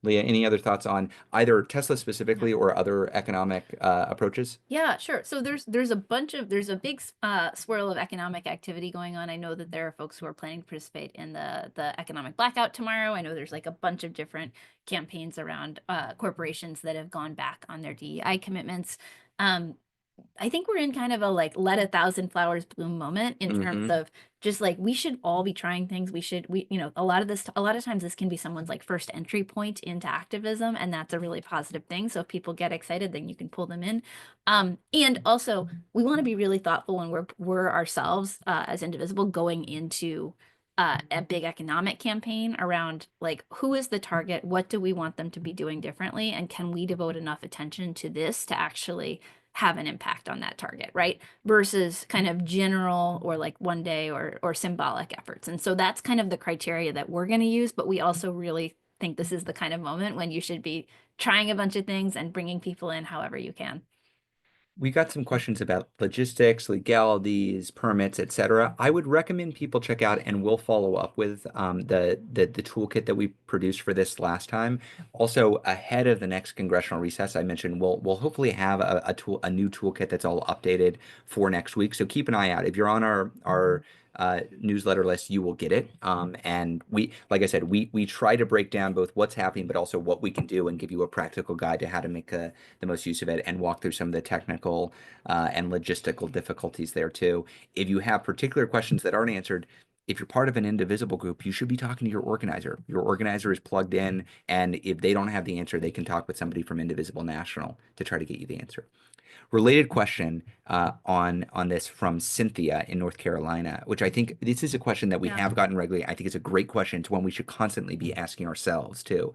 Leah, any other thoughts on either Tesla specifically or other economic approaches? Yeah, sure. So there's a big swirl of economic activity going on. I know that there are folks who are planning to participate in the economic blackout tomorrow. I know there's like a bunch of different campaigns around corporations that have gone back on their DEI commitments. Um, I think we're in kind of a like let a thousand flowers bloom moment in terms Hmm. of just like we should all be trying things. A lot of times this can be someone's like first entry point into activism, and that's a really positive thing. So if people get excited, then you can pull them in. And also we want to be really thoughtful when we're ourselves as Indivisible going into a big economic campaign around like who is the target, what do we want them to be doing differently, and can we devote enough attention to this to actually have an impact on that target, right? Versus kind of general or like one day or symbolic efforts. And so that's kind of the criteria that we're going to use, but we also really think this is the kind of moment when you should be trying a bunch of things and bringing people in however you can. We got some questions about logistics, legalities, permits, etc. I would recommend people check out, and we'll follow up with the toolkit that we produced for this last time. Also, ahead of the next congressional recess, I mentioned we'll hopefully have a new toolkit that's all updated for next week. So keep an eye out. If you're on our newsletter list, you will get it. And like I said, we try to break down both what's happening, but also what we can do and give you a practical guide to how to make the most use of it and walk through some of the technical and logistical difficulties there too. If you have particular questions that aren't answered, if you're part of an Indivisible group, you should be talking to your organizer. Your organizer is plugged in, and if they don't have the answer, they can talk with somebody from Indivisible National to try to get you the answer. Related question on this from Cynthia in North Carolina, which I think this is a question that we Yeah. have gotten regularly. I think it's a great question. It's one we should constantly be asking ourselves too.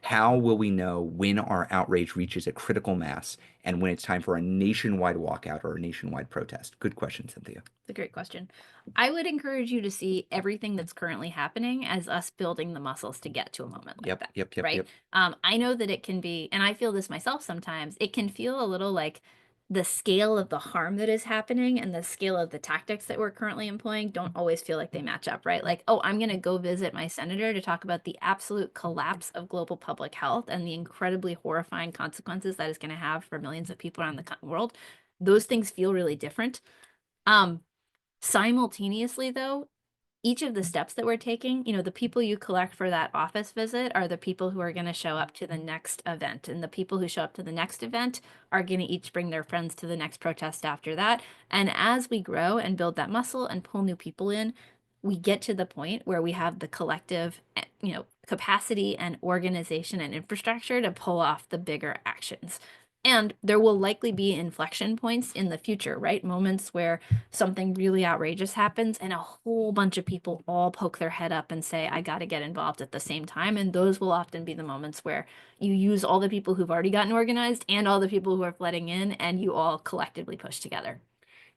How will we know when our outrage reaches a critical mass and when it's time for a nationwide walkout or a nationwide protest? Good question, Cynthia. It's a great question. I would encourage you to see everything that's currently happening as us building the muscles to get to a moment like Yep, that, yep, yep, right? yep. I know that it can be, and I feel this myself sometimes, it can feel a little like the scale of the harm that is happening and the scale of the tactics that we're currently employing don't always feel like they match up, right? Like, oh, I'm going to go visit my senator to talk about the absolute collapse of global public health and the incredibly horrifying consequences that is going to have for millions of people around the world. Those things feel really different. Um, Simultaneously, though, each of the steps that we're taking, the people you collect for that office visit are the people who are going to show up to the next event. And the people who show up to the next event are going to each bring their friends to the next protest after that. And as we grow and build that muscle and pull new people in, we get to the point where we have the collective, capacity and organization and infrastructure to pull off the bigger actions. And there will likely be inflection points in the future, right? Moments where something really outrageous happens and a whole bunch of people all poke their head up and say, I got to get involved at the same time. And those will often be the moments where you use all the people who've already gotten organized and all the people who are flooding in, and you all collectively push together.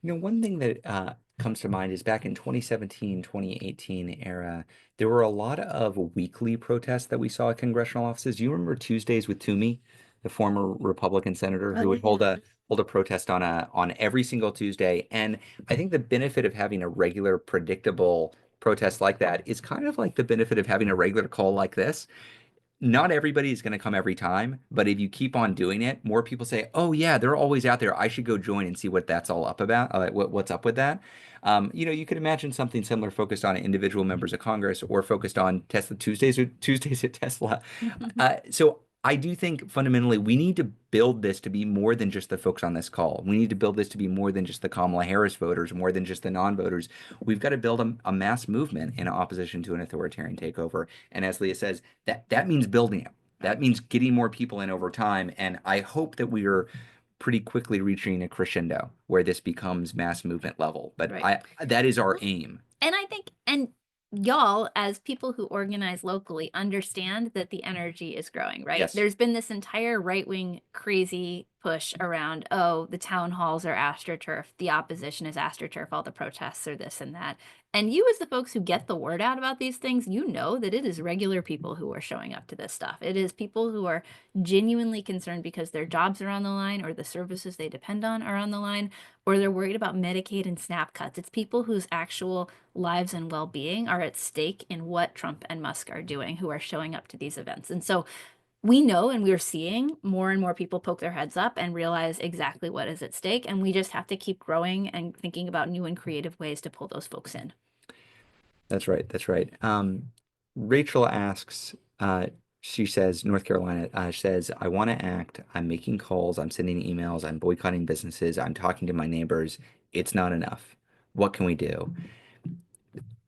One thing that comes to mind is back in 2017, 2018 era, there were a lot of weekly protests that we saw at congressional offices. Do you remember Tuesdays with Toomey, the former Republican senator Oh, who would yeah. hold a protest on every single Tuesday? And I think the benefit of having a regular, predictable protest like that is kind of like the benefit of having a regular call like this. Not everybody is going to come every time, but if you keep on doing it, more people say, "Oh yeah, they're always out there. I should go join and see what that's all up about. What's up with that?" You could imagine something similar focused on individual members of Congress or focused on Tesla Tuesdays at Tesla. So I do think fundamentally we need to build this to be more than just the folks on this call. We need to build this to be more than just the Kamala Harris voters, more than just the non-voters. We've got to build a mass movement in opposition to an authoritarian takeover. And as Leah says, that means building it. That means getting more people in over time. And I hope that we are pretty quickly reaching a crescendo where this becomes mass movement level. But Right. I that is our aim. And I think, and y'all, as people who organize locally, understand that the energy is growing, right? Yes. There's been this entire right wing crazy push around, oh, the town halls are astroturf, the opposition is astroturf, all the protests are this and that. And you, as the folks who get the word out about these things, you know that it is regular people who are showing up to this stuff. It is people who are genuinely concerned because their jobs are on the line or the services they depend on are on the line, or they're worried about Medicaid and SNAP cuts. It's people whose actual lives and well-being are at stake in what Trump and Musk are doing, who are showing up to these events. And so we know, and we're seeing more and more people poke their heads up and realize exactly what is at stake. And we just have to keep growing and thinking about new and creative ways to pull those folks in. That's right. That's right. Rachel asks, she says, North Carolina says, I want to act. I'm making calls. I'm sending emails. I'm boycotting businesses. I'm talking to my neighbors. It's not enough. What can we do?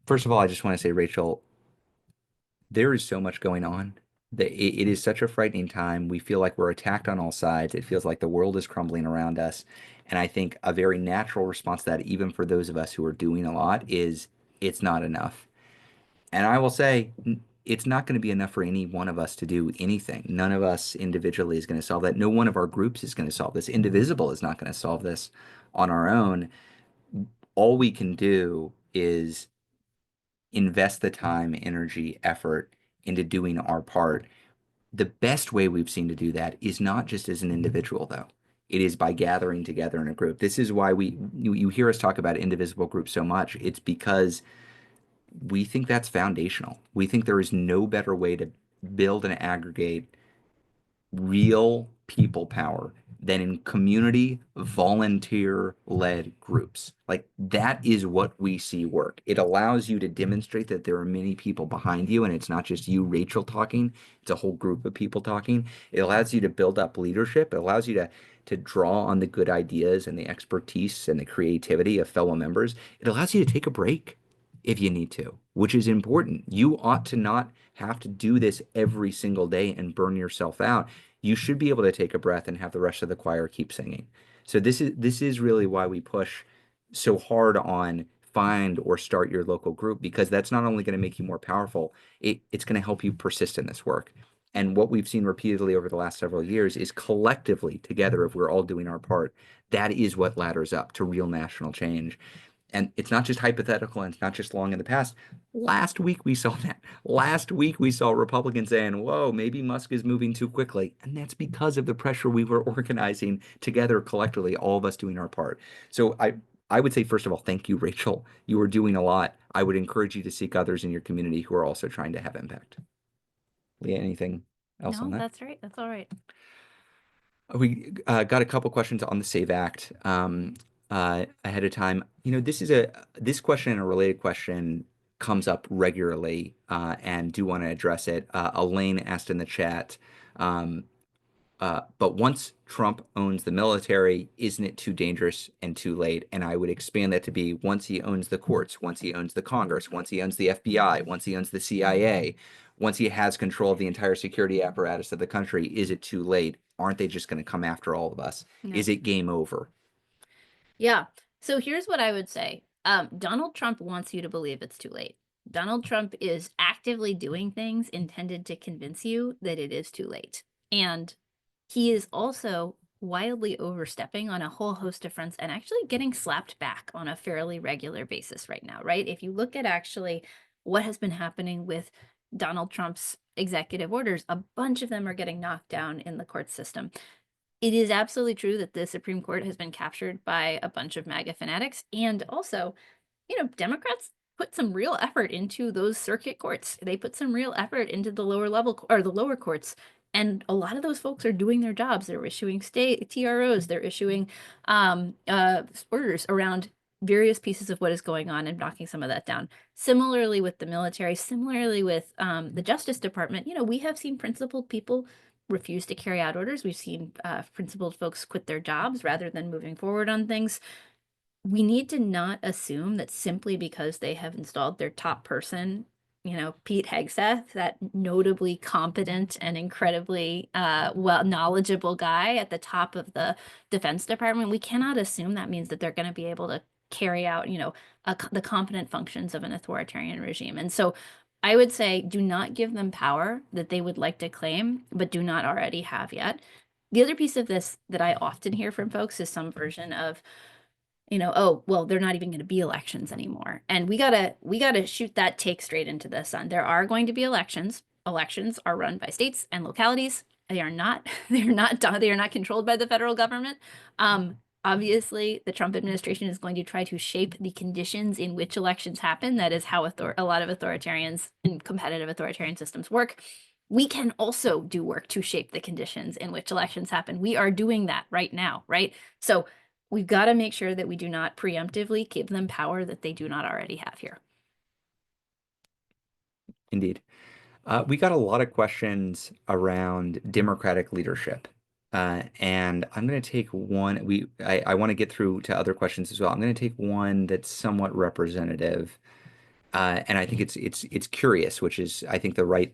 First of all, I just want to say, Rachel, there is so much going on. It is such a frightening time. We feel like we're attacked on all sides. It feels like the world is crumbling around us. And I think a very natural response to that, even for those of us who are doing a lot, is it's not enough. And I will say, it's not going to be enough for any one of us to do anything. None of us individually is going to solve that. No one of our groups is going to solve this. Indivisible is not going to solve this on our own. All we can do is invest the time, energy, effort into doing our part. The best way we've seen to do that is not just as an individual, though. It is by gathering together in a group. This is why you hear us talk about indivisible groups so much. It's because we think that's foundational. We think there is no better way to build and aggregate real people power than in community volunteer led groups. Like that is what we see work. It allows you to demonstrate that there are many people behind you and it's not just you, Rachel, talking, it's a whole group of people talking. It allows you to build up leadership. It allows you to draw on the good ideas and the expertise and the creativity of fellow members. It allows you to take a break if you need to, which is important. You ought to not have to do this every single day and burn yourself out. You should be able to take a breath and have the rest of the choir keep singing. So this is really why we push so hard on find or start your local group because that's not only going to make you more powerful, it's going to help you persist in this work. And what we've seen repeatedly over the last several years is collectively together, if we're all doing our part, that is what ladders up to real national change. And it's not just hypothetical and it's not just long in the past. Last week we saw that. Last week we saw Republicans saying, whoa, maybe Musk is moving too quickly. And that's because of the pressure we were organizing together collectively, all of us doing our part. So I would say, first of all, thank you, Rachel. You are doing a lot. I would encourage you to seek others in your community who are also trying to have impact. Leah, anything else on No, that? that's right. That's all right. We got a couple questions on the SAVE Act. ahead of time. This question and a related question comes up regularly, and do want to address it. Elaine asked in the chat, um, but once Trump owns the military, isn't it too dangerous and too late? And I would expand that to be once he owns the courts, once he owns the Congress, once he owns the FBI, once he owns the CIA, once he has control of the entire security apparatus of the country, is it too late? Aren't they just going to come after all of us? No. Is it game over? Yeah. So here's what I would say. Donald Trump wants you to believe it's too late. Donald Trump is actively doing things intended to convince you that it is too late. And he is also wildly overstepping on a whole host of fronts and actually getting slapped back on a fairly regular basis right now, right? If you look at actually what has been happening with Donald Trump's executive orders, a bunch of them are getting knocked down in the court system. It is absolutely true that the Supreme Court has been captured by a bunch of MAGA fanatics. And also, Democrats put some real effort into those circuit courts. They put some real effort into the lower level or the lower courts. And a lot of those folks are doing their jobs. They're issuing state TROs, they're issuing orders around various pieces of what is going on and knocking some of that down. Similarly with the military, similarly with the Justice Department, we have seen principled people refuse to carry out orders. We've seen principled folks quit their jobs rather than moving forward on things. We need to not assume that simply because they have installed their top person, Pete Hegseth, that notably competent and incredibly well knowledgeable guy at the top of the Defense Department, we cannot assume that means that they're going to be able to carry out, the competent functions of an authoritarian regime. And so I would say do not give them power that they would like to claim, but do not already have yet. The other piece of this that I often hear from folks is some version of, oh, well, they're not even going to be elections anymore. And we gotta shoot that take straight into the sun. There are going to be elections. Elections are run by states and localities. They are not, they are not controlled by the federal government. Obviously, the Trump administration is going to try to shape the conditions in which elections happen. That is how a lot of authoritarians and competitive authoritarian systems work. We can also do work to shape the conditions in which elections happen. We are doing that right now, right? So we've got to make sure that we do not preemptively give them power that they do not already have here. Indeed. We got a lot of questions around Democratic leadership. And I'm going to take one. I want to get through to other questions as well. I'm going to take one that's somewhat representative. And I think it's curious, which is I think the right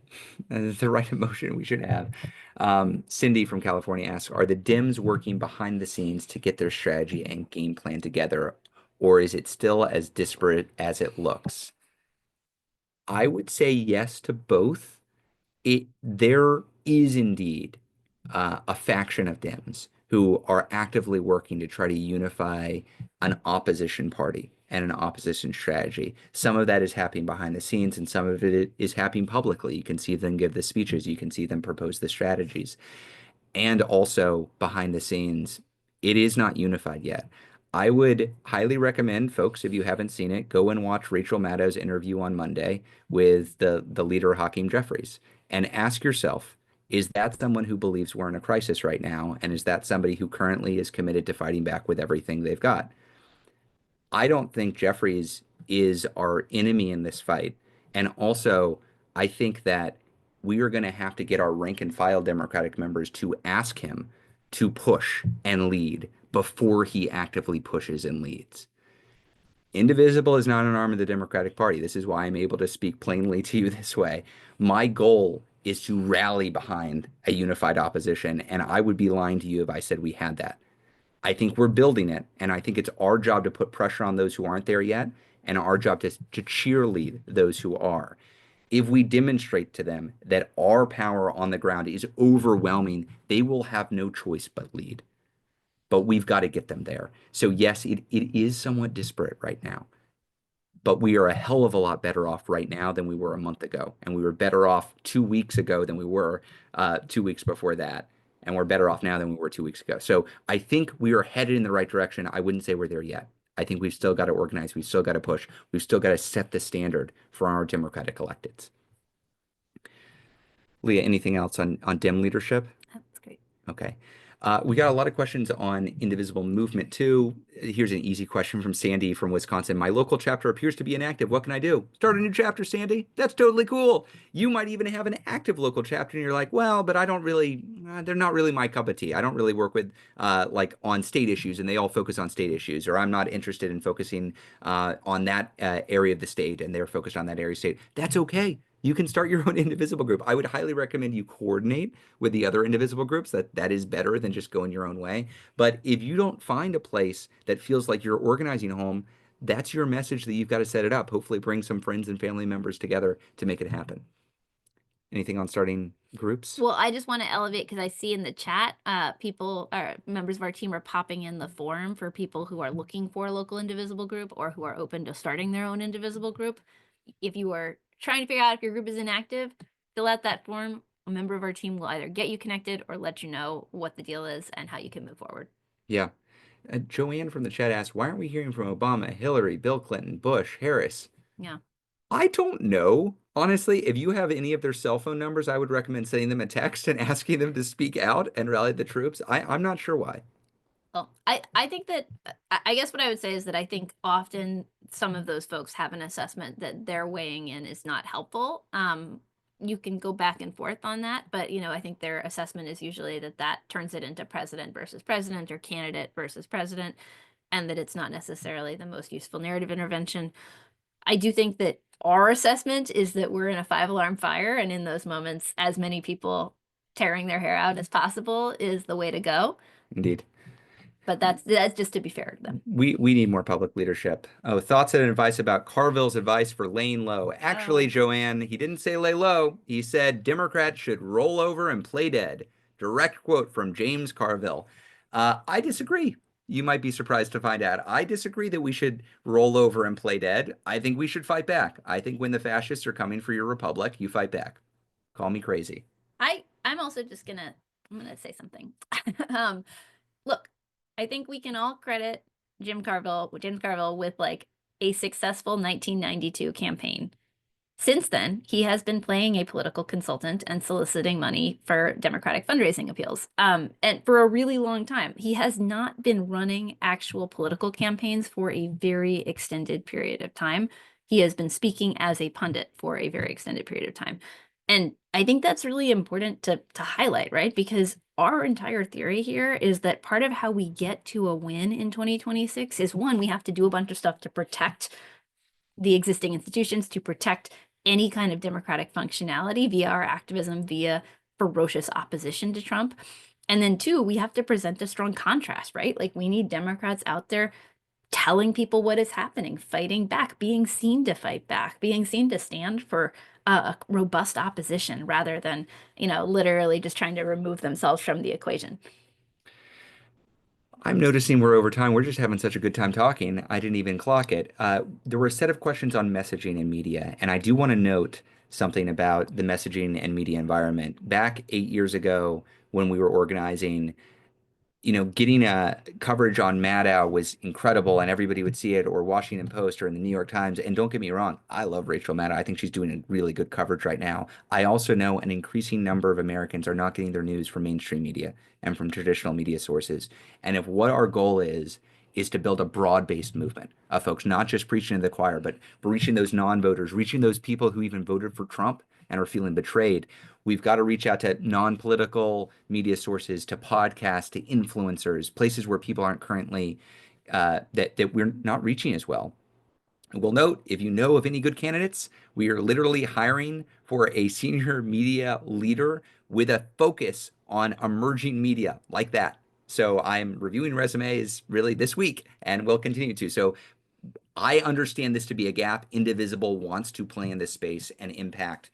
emotion we should have. Cindy from California asks, are the Dems working behind the scenes to get their strategy and game plan together, or is it still as disparate as it looks? I would say yes to both. There is indeed a faction of Dems who are actively working to try to unify an opposition party and an opposition strategy. Some of that is happening behind the scenes, and some of it is happening publicly. You can see them give the speeches, you can see them propose the strategies. And also behind the scenes, it is not unified yet. I would highly recommend folks, if you haven't seen it, go and watch Rachel Maddow's interview on Monday with the leader Hakeem Jeffries and ask yourself, is that someone who believes we're in a crisis right now? And is that somebody who currently is committed to fighting back with everything they've got? I don't think Jeffries is our enemy in this fight. And also, I think that we are going to have to get our rank and file Democratic members to ask him to push and lead before he actively pushes and leads. Indivisible is not an arm of the Democratic Party. This is why I'm able to speak plainly to you this way. My goal is to rally behind a unified opposition, and I would be lying to you if I said we had that. I think we're building it, and I think it's our job to put pressure on those who aren't there yet, and our job to cheerlead those who are. If we demonstrate to them that our power on the ground is overwhelming, they will have no choice but lead. But we've got to get them there. So yes, it is somewhat disparate right now, but we are a hell of a lot better off right now than we were a month ago. And we were better off 2 weeks ago than we were 2 weeks before that. And we're better off now than we were 2 weeks ago. So I think we are headed in the right direction. I wouldn't say we're there yet. I think we've still got to organize. We've still got to push. We've still got to set the standard for our Democratic electeds. Leah, anything else on Dem leadership? That's great. Okay. We got a lot of questions on Indivisible movement too. Here's an easy question from Sandy from Wisconsin. My local chapter appears to be inactive. What can I do? Start a new chapter, Sandy. That's totally cool. You might even have an active local chapter and you're like, well, but I don't really, they're not really my cup of tea. I don't really work with like on state issues and they all focus on state issues, or I'm not interested in focusing on that area of the state and they're focused on that area of state. That's okay. You can start your own Indivisible group. I would highly recommend you coordinate with the other Indivisible groups. That is better than just going your own way. But if you don't find a place that feels like you're organizing home, that's your message that you've got to set it up. Hopefully bring some friends and family members together to make it happen. Anything on starting groups? Well, I just want to elevate because I see in the chat, people or members of our team are popping in the forum for people who are looking for a local Indivisible group or who are open to starting their own Indivisible group. If you are trying to figure out if your group is inactive, fill out that form. A member of our team will either get you connected or let you know what the deal is and how you can move forward. Yeah. Joanne from the chat asked, why aren't we hearing from Obama, Hillary, Bill Clinton, Bush, Harris? Yeah. I don't know. Honestly, if you have any of their cell phone numbers, I would recommend sending them a text and asking them to speak out and rally the troops. I'm not sure why. Well, I think that I guess what I would say is that I think often some of those folks have an assessment that their weighing in is not helpful. You can go back and forth on that, but I think their assessment is usually that that turns it into president versus president or candidate versus president, and that it's not necessarily the most useful narrative intervention. I do think that our assessment is that we're in a 5 alarm fire, and in those moments, as many people tearing their hair out as possible is the way to go. Indeed. But that's just to be fair to them. We need more public leadership. Oh, thoughts and advice about Carville's advice for laying low. Actually, Oh. Joanne, he didn't say lay low. He said Democrats should roll over and play dead. Direct quote from James Carville. I disagree. You might be surprised to find out. I disagree that we should roll over and play dead. I think we should fight back. I think when the fascists are coming for your republic, you fight back. Call me crazy. I'm also just I'm gonna say something. Look, I think we can all credit Jim Carville with like a successful 1992 campaign. Since then, he has been playing a political consultant and soliciting money for Democratic fundraising appeals. And for a really long time, he has not been running actual political campaigns for a very extended period of time. He has been speaking as a pundit for a very extended period of time. And I think that's really important to highlight, right? Because our entire theory here is that part of how we get to a win in 2026 is one, we have to do a bunch of stuff to protect the existing institutions, to protect any kind of democratic functionality via our activism, via ferocious opposition to Trump. And then two, we have to present a strong contrast, right? Like we need Democrats out there telling people what is happening, fighting back, being seen to fight back, being seen to stand for a robust opposition rather than, literally just trying to remove themselves from the equation. I'm noticing we're over time. We're just having such a good time talking. I didn't even clock it. There were a set of questions on messaging and media, and I do want to note something about the messaging and media environment. Back 8 years ago, when we were organizing, getting a coverage on Maddow was incredible and everybody would see it, or Washington Post or in the New York Times. And don't get me wrong, I love Rachel Maddow. I think she's doing a really good coverage right now. I also know an increasing number of Americans are not getting their news from mainstream media and from traditional media sources. And if what our goal is to build a broad-based movement of folks, not just preaching to the choir, but reaching those non-voters, reaching those people who even voted for Trump and are feeling betrayed. We've got to reach out to non-political media sources, to podcasts, to influencers, places where people aren't currently that we're not reaching as well. We'll note, if you know of any good candidates, we are literally hiring for a senior media leader with a focus on emerging media like that. So I'm reviewing resumes really this week and will continue to. So I understand this to be a gap. Indivisible wants to play in this space and impact,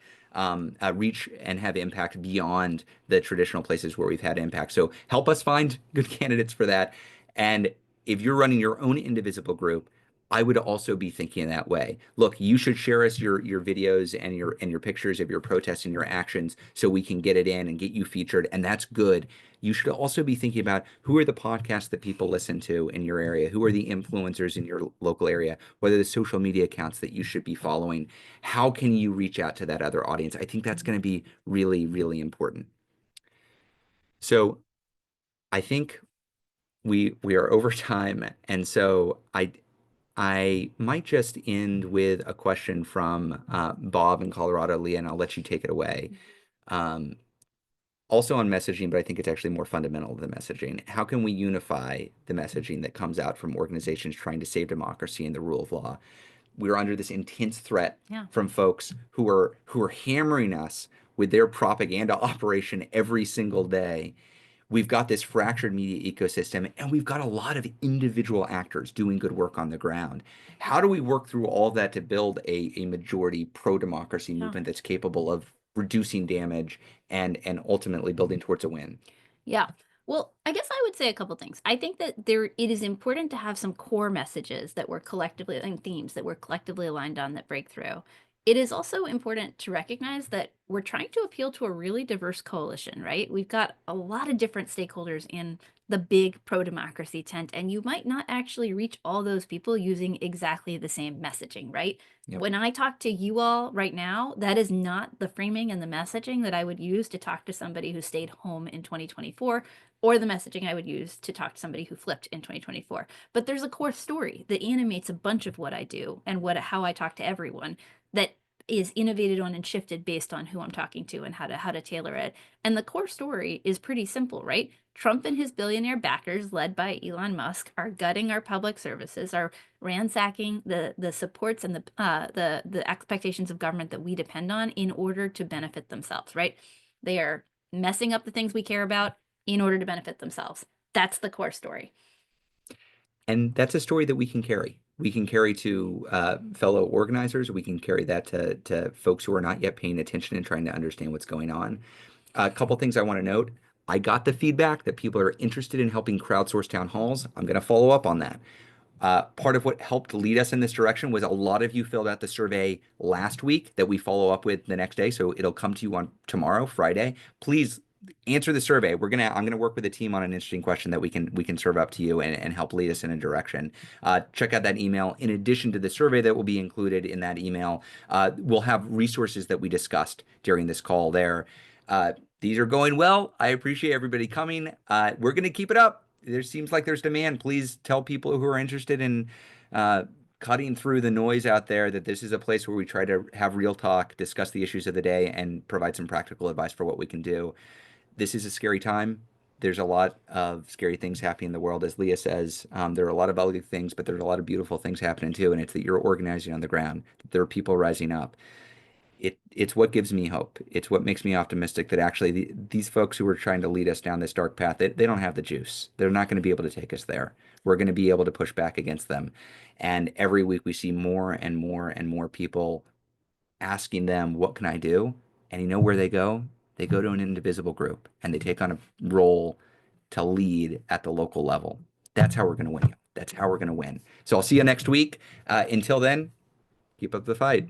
reach and have impact beyond the traditional places where we've had impact. So help us find good candidates for that. And if you're running your own Indivisible group, I would also be thinking that way. Look, you should share us your videos and your pictures of your protests and your actions so we can get it in and get you featured, and that's good. You should also be thinking about who are the podcasts that people listen to in your area, who are the influencers in your local area, what are the social media accounts that you should be following, how can you reach out to that other audience? I think that's going to be really, really important. So I think we are over time, and so I might just end with a question from Bob in Colorado, Leah, and I'll let you take it away. Um, Also on messaging, but I think it's actually more fundamental than messaging. How can we unify the messaging that comes out from organizations trying to save democracy and the rule of law? We're under this intense threat Yeah. from folks who are hammering us with their propaganda operation every single day. We've got this fractured media ecosystem, and we've got a lot of individual actors doing good work on the ground. How do we work through all of that to build a majority pro-democracy Yeah. movement that's capable of reducing damage and ultimately building towards a win? Yeah. Well, I guess I would say a couple things. I think that it is important to have some core messages that we're collectively and themes that we're collectively aligned on that break through. It is also important to recognize that we're trying to appeal to a really diverse coalition, right? We've got a lot of different stakeholders in the big pro-democracy tent, and you might not actually reach all those people using exactly the same messaging, right? Yep. When I talk to you all right now, that is not the framing and the messaging that I would use to talk to somebody who stayed home in 2024, or the messaging I would use to talk to somebody who flipped in 2024. But there's a core story that animates a bunch of what I do and how I talk to everyone that is innovated on and shifted based on who I'm talking to and how to tailor it. And the core story is pretty simple, right? Trump and his billionaire backers, led by Elon Musk, are gutting our public services, are ransacking the supports and the expectations of government that we depend on in order to benefit themselves, right? They are messing up the things we care about in order to benefit themselves. That's the core story. And that's a story that we can carry. We can carry to fellow organizers. We can carry that to folks who are not yet paying attention and trying to understand what's going on. A couple things I want to note. I got the feedback that people are interested in helping crowdsource town halls. I'm going to follow up on that. Part of what helped lead us in this direction was a lot of you filled out the survey last week that we follow up with the next day. So it'll come to you on tomorrow, Friday. Please answer the survey. I'm gonna work with the team on an interesting question that we can serve up to you and help lead us in a direction. Check out that email. In addition to the survey that will be included in that email, we'll have resources that we discussed during this call there. These are going well. I appreciate everybody coming. We're going to keep it up. There seems like there's demand. Please tell people who are interested in uh, cutting through the noise out there that this is a place where we try to have real talk, discuss the issues of the day, and provide some practical advice for what we can do. This is a scary time. There's a lot of scary things happening in the world. As Leah says, there are a lot of ugly things, but there's a lot of beautiful things happening too. And it's that you're organizing on the ground. There are people rising up. It's what gives me hope. It's what makes me optimistic that actually these folks who are trying to lead us down this dark path, they don't have the juice. They're not going to be able to take us there. We're going to be able to push back against them. And every week we see more and more and more people asking them, what can I do? And you know where they go? They go to an indivisible group and they take on a role to lead at the local level. That's how we're going to win. That's how we're going to win. So I'll see you next week. Until then, keep up the fight.